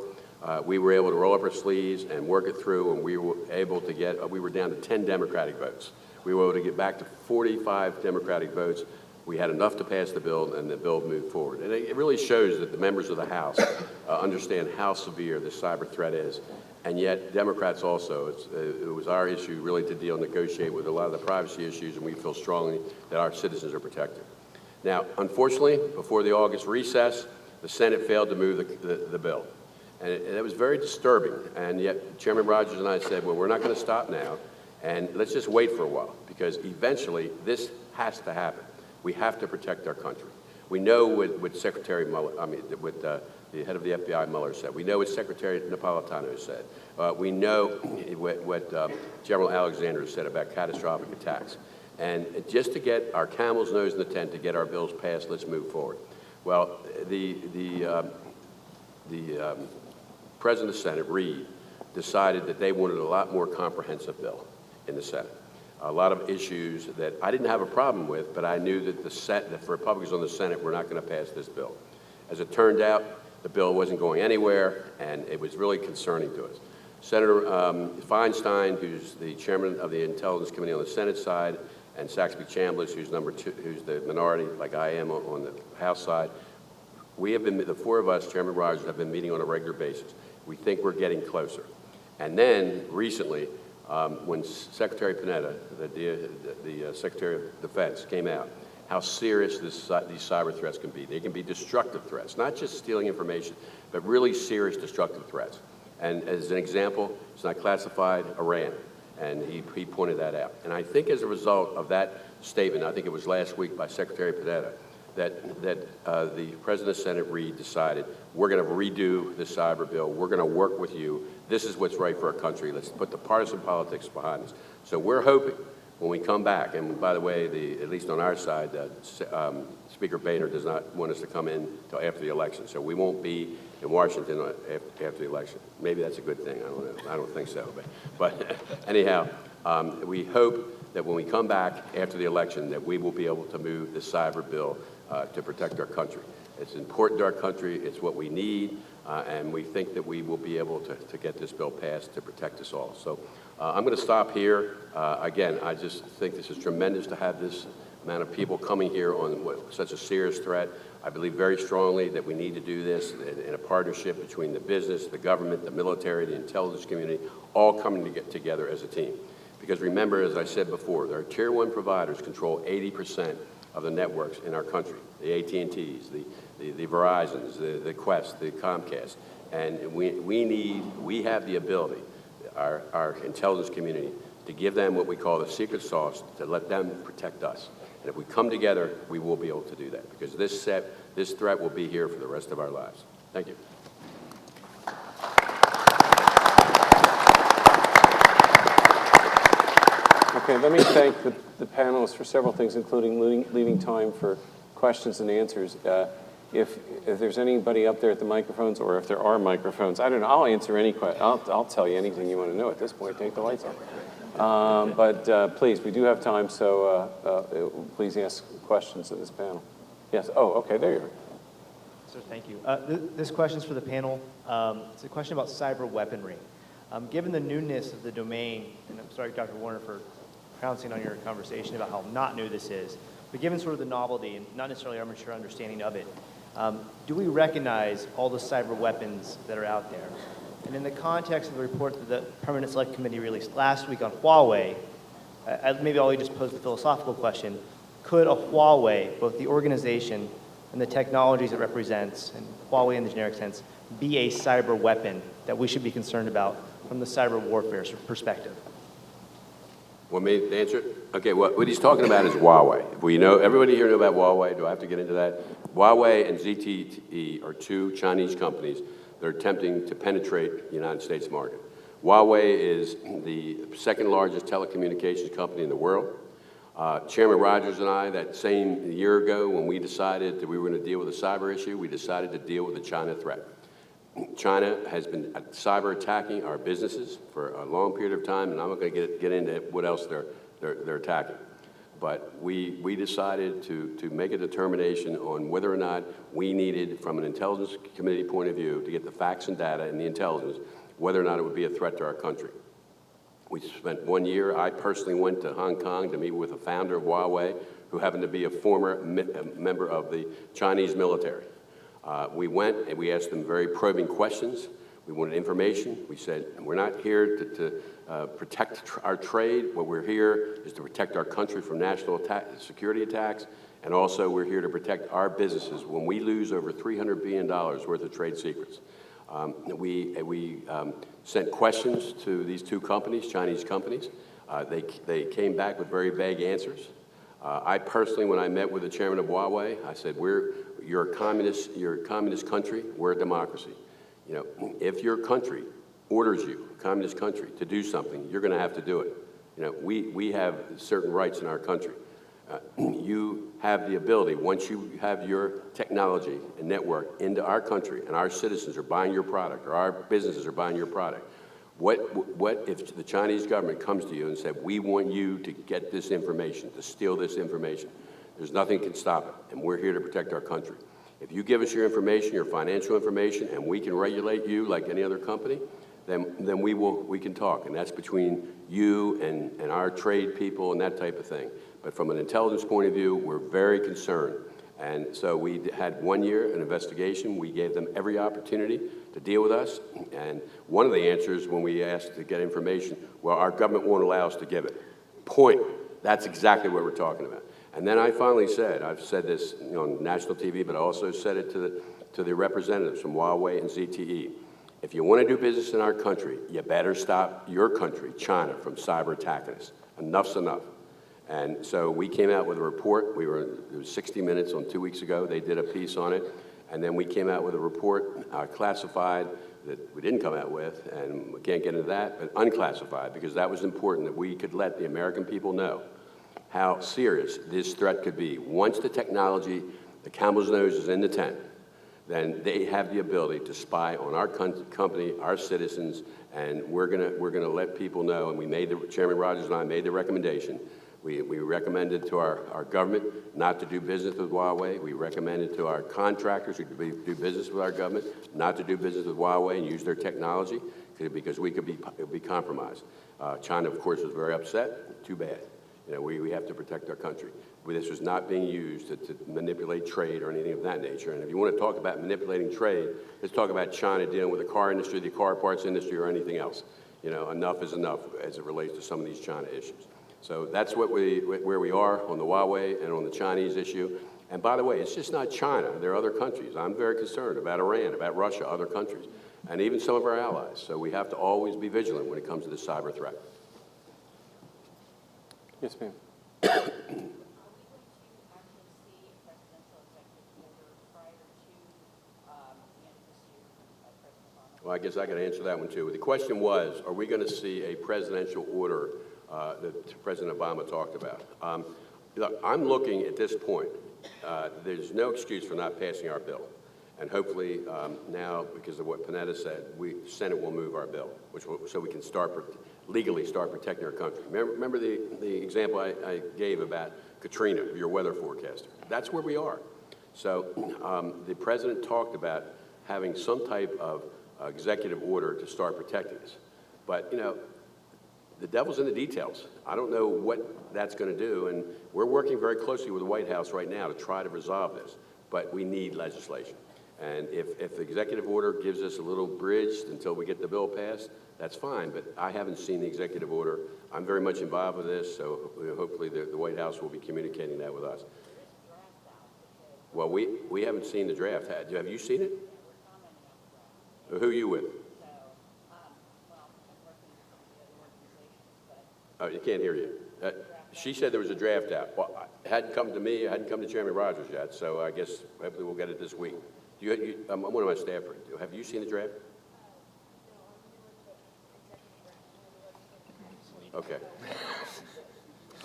S6: We were able to roll up our sleeves and work it through, and we were able to get, we were down to 10 Democratic votes. We were able to get back to 45 Democratic votes. We had enough to pass the bill, and the bill moved forward. And it really shows that the members of the House understand how severe this cyber threat is. And yet, Democrats also, it was our issue really to negotiate with a lot of the privacy issues, and we feel strongly that our citizens are protected. Now, unfortunately, before the August recess, the Senate failed to move the bill. And it was very disturbing. And yet, Chairman Rogers and I said, well, we're not going to stop now, and let's just wait for a while, because eventually this has to happen. We have to protect our country. We know what Secretary Mueller, what the head of the FBI Mueller said. We know what Secretary Napolitano said. We know what General Alexander said about catastrophic attacks. And just to get our camel's nose in the tent, to get our bills passed, let's move forward. Well, the President of the Senate, Reid, decided that they wanted a lot more comprehensive bill in the Senate. A lot of issues that I didn't have a problem with, but I knew that the Republicans on the Senate were not going to pass this bill. As it turned out, the bill wasn't going anywhere, and it was really concerning to us. Senator Feinstein, who's the chairman of the Intelligence Committee on the Senate side, and Saxby Chambliss, who's who's the minority, like I am on the House side, we have been, the four of us, Chairman Rogers, have been meeting on a regular basis. We think we're getting closer. And then recently, when Secretary Panetta, the Secretary of Defense, came out, how serious these cyber threats can be. They can be destructive threats, not just stealing information, but really serious destructive threats. And as an example, it's not classified, Iran, and he pointed that out. And I think as a result of that statement, I think it was last week by Secretary Panetta, that the President of the Senate, Reid, decided we're going to redo the cyber bill. We're going to work with you. This is what's right for our country. Let's put the partisan politics behind us. So we're hoping when we come back, and by the way, at least on our side, Speaker Boehner does not want us to come in until after the election. So we won't be in Washington after the election. Maybe that's a good thing. I don't know. I don't think so. But anyhow, we hope that when we come back after the election that we will be able to move the cyber bill to protect our country. It's important to our country. It's what we need. And we think that we will be able to get this bill passed to protect us all. So I'm going to stop here. Again, I just think this is tremendous to have this amount of people coming here on such a serious threat. I believe very strongly that we need to do this in a partnership between the business, the government, the military, the intelligence community, all coming to get together as a team. Because remember, as I said before, our Tier 1 providers control 80% of the networks in our country, the AT&Ts, the Verizons, the Quests, the Comcast. And we have the ability, our intelligence community, to give them what we call the secret sauce, to let them protect us. And if we come together, we will be able to do that, because this threat will be here for the rest of our lives. Thank you.
S2: Okay, let me thank the panelists for several things, including leaving time for questions and answers. If there's anybody up there at the microphones, or if there are microphones, I don't know, I'll answer any question. I'll tell you anything you want to know at this point. Take the lights off. But please, we do have time, so please ask questions of this panel. Yes, oh, okay, there you are.
S7: Sir, thank you. This question is for the panel. It's a question about cyber weaponry. Given the newness of the domain, and I'm sorry, Dr. Warner, for pouncing on your conversation about how not new this is, but given sort of the novelty and not necessarily our mature understanding of it, do we recognize all the cyber weapons that are out there? And in the context of the report that the Permanent Select Committee released last week on Huawei, maybe I'll just pose the philosophical question: could a Huawei, both the organization and the technologies it represents, and Huawei in the generic sense, be a cyber weapon that we should be concerned about from the cyber warfare perspective?
S6: Want me to answer it? Okay, what he's talking about is Huawei. We know, everybody here know about Huawei. Do I have to get into that? Huawei and ZTE are two Chinese companies that are attempting to penetrate the United States market. Huawei is the second largest telecommunications company in the world. Chairman Rogers and I, that same year ago, when we decided that we were going to deal with a cyber issue, we decided to deal with the China threat. China has been cyber attacking our businesses for a long period of time, and I'm not going to get into what else they're attacking. But we decided to make a determination on whether or not we needed, from an intelligence committee point of view, to get the facts and data and the intelligence, whether or not it would be a threat to our country. We spent 1 year. I personally went to Hong Kong to meet with the founder of Huawei, who happened to be a former member of the Chinese military. We went and we asked them very probing questions. We wanted information. We said, we're not here to protect our trade. What we're here is to protect our country from national security attacks, and also we're here to protect our businesses when we lose over $300 billion worth of trade secrets. We sent questions to these two companies, Chinese companies. They came back with very vague answers. I personally, when I met with the chairman of Huawei, I said, you're a communist country, we're a democracy. You know, if your country orders you, a communist country, to do something, you're going to have to do it. You know, we have certain rights in our country. You have the ability, once you have your technology and network into our country and our citizens are buying your product or our businesses are buying your product, what if the Chinese government comes to you and said, we want you to get this information, to steal this information? There's nothing can stop it, and we're here to protect our country. If you give us your information, your financial information, and we can regulate you like any other company, then we can talk, and that's between you and our trade people and that type of thing. But from an intelligence point of view, we're very concerned. And so we had 1 year, an investigation. We gave them every opportunity to deal with us. And one of the answers when we asked to get information, well, our government won't allow us to give it. Point. That's exactly what we're talking about. And then I finally said, I've said this on national TV, but I also said it to the representatives from Huawei and ZTE. If you want to do business in our country, you better stop your country, China, from cyber attacking us. Enough's enough. And so we came out with a report. It was 60 Minutes on 2 weeks ago. They did a piece on it. And then we came out with a report, classified, that we didn't come out with, and we can't get into that, but unclassified, because that was important, that we could let the American people know how serious this threat could be. Once the technology, the camel's nose is in the tent, then they have the ability to spy on our company, our citizens, and we're gonna let people know, and we made Chairman Rogers and I made the recommendation. We recommended to our government not to do business with Huawei. We recommended to our contractors who do business with our government not to do business with Huawei and use their technology, because we could be compromised. China, of course, was very upset. Too bad. You know, we have to protect our country. This was not being used to manipulate trade or anything of that nature. And if you want to talk about manipulating trade, let's talk about China dealing with the car industry, the car parts industry, or anything else. You know, enough is enough as it relates to some of these China issues. So that's where we are on the Huawei and on the Chinese issue. And by the way, it's just not China. There are other countries. I'm very concerned about Iran, about Russia, other countries, and even some of our allies. So we have to always be vigilant when it comes to this cyber threat.
S2: Yes, ma'am.
S6: Well, I guess I could answer that one too. The question was, are we going to see a presidential order that President Obama talked about? Look, I'm looking at this point. There's no excuse for not passing our bill. And hopefully now, because of what Panetta said, the Senate will move our bill, so we can legally start protecting our country. Remember the example I gave about Katrina, your weather forecaster? That's where we are. So the president talked about having some type of executive order to start protecting us. But, you know, the devil's in the details. I don't know what that's going to do, and we're working very closely with the White House right now to try to resolve this, but we need legislation. And if the executive order gives us a little bridge until we get the bill passed, that's fine, but I haven't seen the executive order. I'm very much involved with this, so hopefully the White House will be communicating that with us. Well, we haven't seen the draft. Have you seen it? Who are you with? Oh, you can't hear you. She said there was a draft out. Well, it hadn't come to me, it hadn't come to Chairman Rogers yet, so I guess hopefully we'll get it this week. I'm one of my staffers. Have you seen the draft? Okay.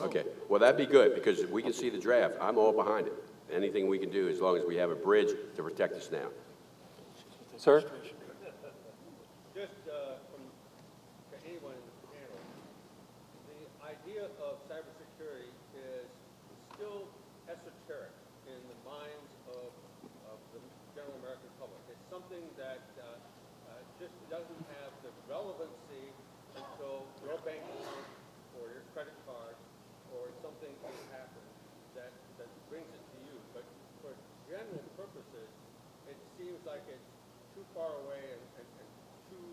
S6: Okay. Well, that'd be good, because if we can see the draft, I'm all behind it. Anything we can do, as long as we have a bridge to protect us now.
S2: Sir?
S8: Just to anyone in the panel, the idea of cybersecurity is still esoteric in the minds of the general American public. It's something that just doesn't have the relevancy until your bank account or your credit card or something happens that brings it to you. But for general purposes, it seems like it's too far away and too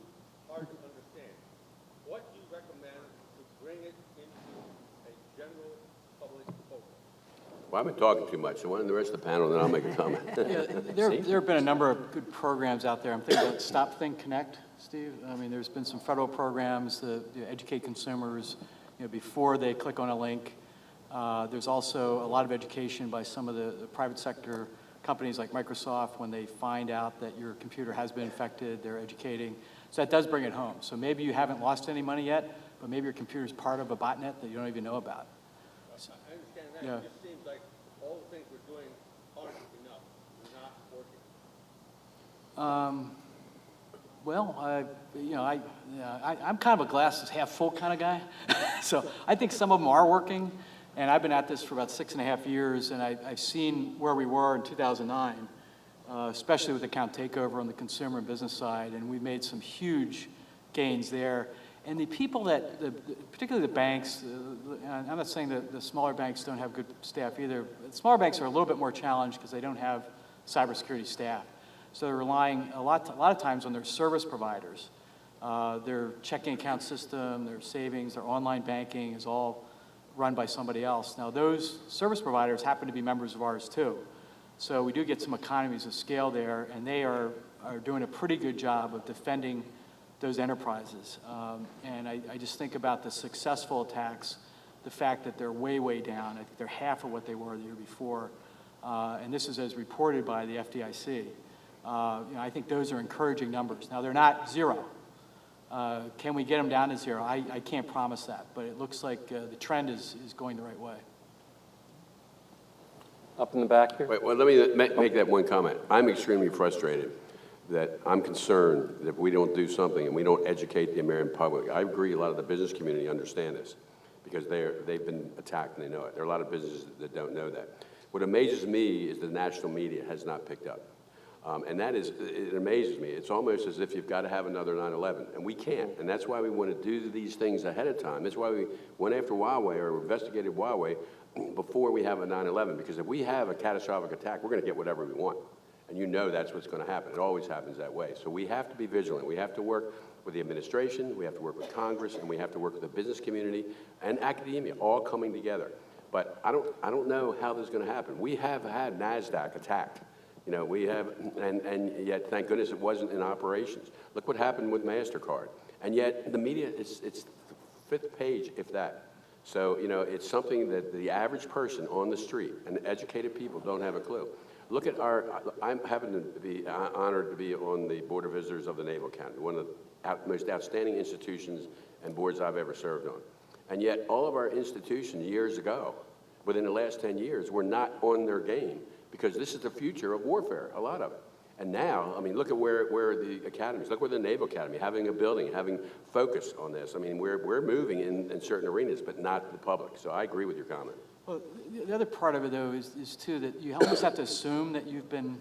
S8: hard to understand. What do you recommend to bring it into a general public focus?
S6: Well, I've been talking too much, so why don't the rest of the panel, then I'll make a comment.
S5: Yeah, there have been a number of good programs out there. I'm thinking about Stop, Think, Connect, Steve. I mean, there's been some federal programs to educate consumers, before they click on a link. There's also a lot of education by some of the private sector companies like Microsoft. When they find out that your computer has been infected, they're educating. So that does bring it home. So maybe you haven't lost any money yet, but maybe your computer's part of a botnet that you don't even know about.
S8: I understand that.
S5: Yeah.
S8: It just seems like all the things we're doing aren't enough. They're not working.
S5: I'm kind of a glass half full kind of guy. So I think some of them are working, and I've been at this for about 6.5 years, and I've seen where we were in 2009, especially with account takeover on the consumer and business side, and we made some huge gains there. And the people particularly the banks, and I'm not saying that the smaller banks don't have good staff either. The smaller banks are a little bit more challenged because they don't have cybersecurity staff. So they're relying a lot of times on their service providers. Their checking account system, their savings, their online banking is all run by somebody else. Now those service providers happen to be members of ours too. So we do get some economies of scale there, and they are doing a pretty good job of defending those enterprises. And I just think about the successful attacks, the fact that they're way, way down. I think they're half of what they were the year before. And this is as reported by the FDIC. I think those are encouraging numbers. Now, they're not zero. Can we get them down to zero? I can't promise that, but it looks like the trend is going the right way.
S2: Up in the back here?
S6: Wait, well, let me make that one comment. I'm extremely frustrated that I'm concerned that if we don't do something and we don't educate the American public. I agree a lot of the business community understand this because they've been attacked and they know it. There are a lot of businesses that don't know that. What amazes me is the national media has not picked up. And it amazes me. It's almost as if you've got to have another 9/11, and we can't. And that's why we want to do these things ahead of time. That's why we went after Huawei or investigated Huawei before we have a 9/11, because if we have a catastrophic attack, we're going to get whatever we want. And you know that's what's going to happen. It always happens that way. So we have to be vigilant. We have to work with the administration, we have to work with Congress, and we have to work with the business community and academia, all coming together. But I don't know how this is going to happen. We have had NASDAQ attacked. We have, and yet, thank goodness it wasn't in operations. Look what happened with MasterCard. And yet, the media, it's the fifth page, if that. So, it's something that the average person on the street and educated people don't have a clue. Look at I'm happen to be honored to be on the Board of Visitors of the Naval Academy, one of the most outstanding institutions and boards I've ever served on. And yet, all of our institutions years ago, within the last 10 years, were not on their game. Because this is the future of warfare, a lot of it. And now, look at where the academies, look where the Naval Academy, having a building, having focus on this. We're moving in certain arenas, but not the public. So I agree with your comment.
S5: Well, the other part of it, though, is too, that you almost have to assume that you've been,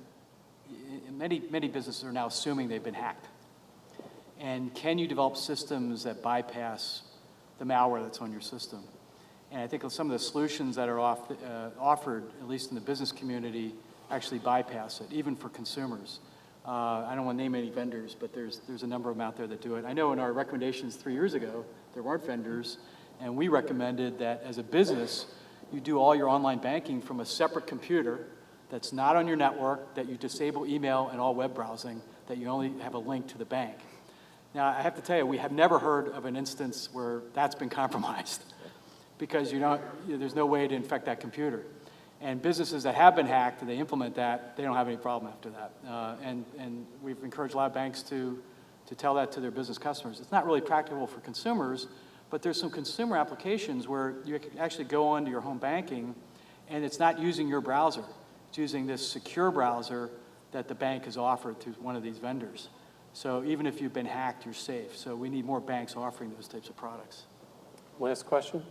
S5: many businesses are now assuming they've been hacked. And can you develop systems that bypass the malware that's on your system? And I think some of the solutions that are offered, at least in the business community, actually bypass it, even for consumers. I don't want to name any vendors, but there's a number of them out there that do it. I know in our recommendations 3 years ago, there weren't vendors, and we recommended that as a business, you do all your online banking from a separate computer that's not on your network, that you disable email and all web browsing, that you only have a link to the bank. Now, I have to tell you, we have never heard of an instance where that's been compromised because there's no way to infect that computer. And businesses that have been hacked and they implement that, they don't have any problem after that. And we've encouraged a lot of banks to tell that to their business customers. It's not really practical for consumers, but there's some consumer applications where you can actually go onto your home banking and it's not using your browser. It's using this secure browser that the bank has offered through one of these vendors. So even if you've been hacked, you're safe. So we need more banks offering those types of products.
S2: Last question?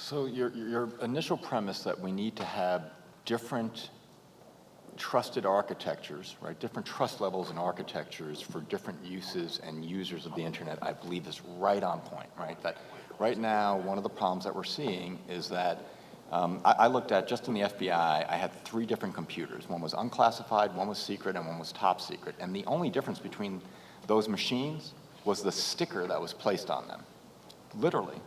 S4: So your initial premise that we need to have different trusted architectures, right? Different trust levels and architectures for different uses and users of the internet, I believe is right on point, right? That right now, one of the problems that we're seeing is that I looked at, just in the FBI, I had 3 different computers. One was unclassified, one was secret, and one was top secret. And the only difference between those machines was the sticker that was placed on them, literally.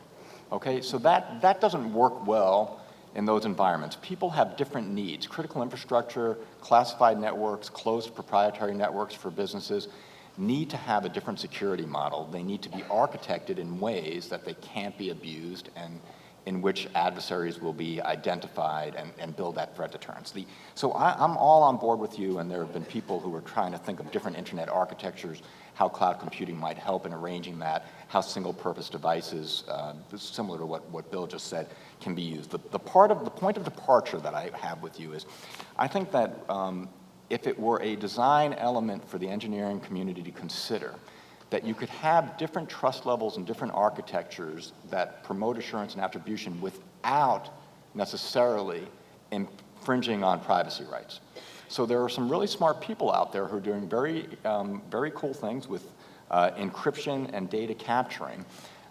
S4: Okay, so that doesn't work well in those environments. People have different needs. Critical infrastructure, classified networks, closed proprietary networks for businesses need to have a different security model. They need to be architected in ways that they can't be abused and in which adversaries will be identified and build that threat deterrence. So I'm all on board with you, and there have been people who are trying to think of different internet architectures, how cloud computing might help in arranging that, how single-purpose devices, similar to what Bill just said, can be used. The point of departure that I have with you is, I think that if it were a design element for the engineering community to consider, that you could have different trust levels and different architectures that promote assurance and attribution without necessarily infringing on privacy rights. So there are some really smart people out there who are doing very, very cool things with encryption and data capturing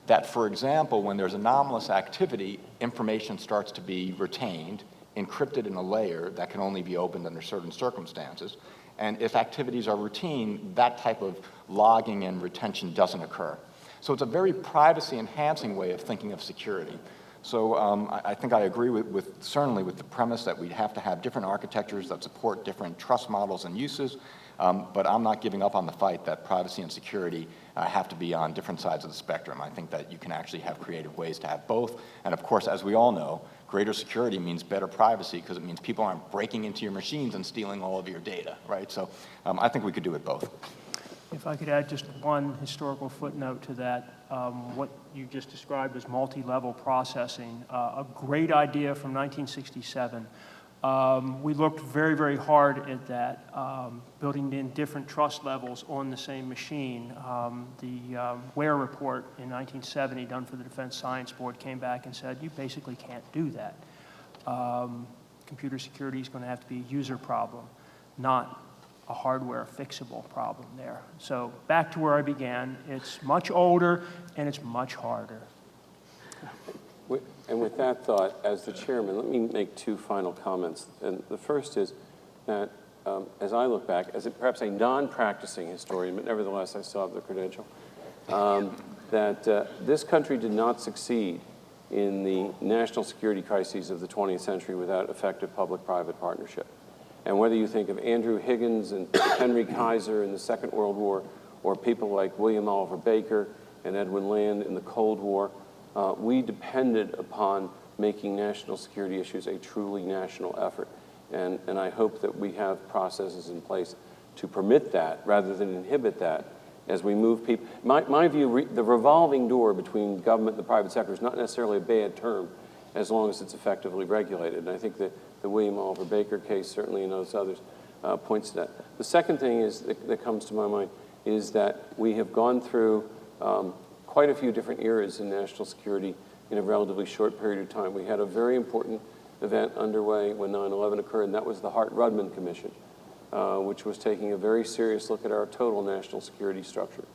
S4: that, for example, when there's anomalous activity, information starts to be retained, encrypted in a layer that can only be opened under certain circumstances. And if activities are routine, that type of logging and retention doesn't occur. So it's a very privacy-enhancing way of thinking of security. So I think I agree certainly with the premise that we'd have to have different architectures that support different trust models and uses, but I'm not giving up on the fight that privacy and security have to be on different sides of the spectrum. I think that you can actually have creative ways to have both. And of course, as we all know, greater security means better privacy because it means people aren't breaking into your machines and stealing all of your data, right? So I think we could do it both.
S3: If I could add just one historical footnote to that, what you just described as multi-level processing, a great idea from 1967. We looked very, very hard at that, building in different trust levels on the same machine. The Ware report in 1970 done for the Defense Science Board came back and said, you basically can't do that. Computer security is going to have to be a user problem, not a hardware fixable problem there. So back to where I began, it's much older and it's much harder.
S2: And with that thought, as the chairman, let me make two final comments. And the first is that as I look back, as perhaps a non-practicing historian, but nevertheless I still have the credential, that this country did not succeed in the national security crises of the 20th century without effective public-private partnership. And whether you think of Andrew Higgins and Henry Kaiser in the Second World War, or people like William Oliver Baker and Edwin Land in the Cold War, we depended upon making national security issues a truly national effort. And I hope that we have processes in place to permit that rather than inhibit that as we move people. My view, the revolving door between government and the private sector is not necessarily a bad term as long as it's effectively regulated. And I think that the William Oliver Baker case, certainly, and those others, points to that. The second thing is that comes to my mind is that we have gone through quite a few different eras in national security in a relatively short period of time. We had a very important event underway when 9/11 occurred, and that was the Hart-Rudman Commission, which was taking a very serious look at our total national security structure.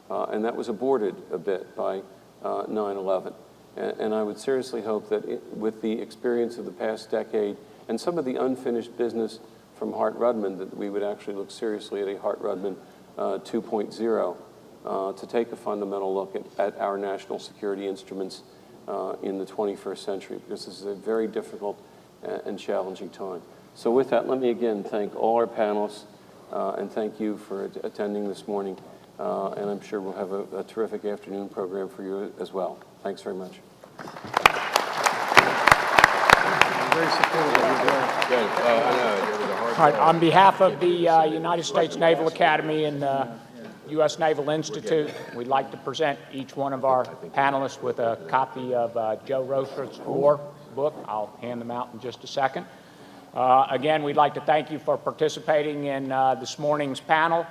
S2: And that was aborted a bit by 9/11. And I would seriously hope that with the experience of the past decade and some of the unfinished business from Hart-Rudman, that we would actually look seriously at a Hart-Rudman 2.0 to take a fundamental look at our national security instruments in the 21st century, because this is a very difficult and challenging time. So with that, let me again thank all our panelists and thank you for attending this morning. And I'm sure we'll have a terrific afternoon program for you as well. Thanks very much.
S5: Very supportive of your work.
S6: Good. I know, it was a hard
S1: All right, on behalf of the United States Naval Academy and the U.S. Naval Institute, we'd like to present each one of our panelists with a copy of Joe Rose's War book. I'll hand them out in just a second. Again, we'd like to thank you for participating in this morning's panel.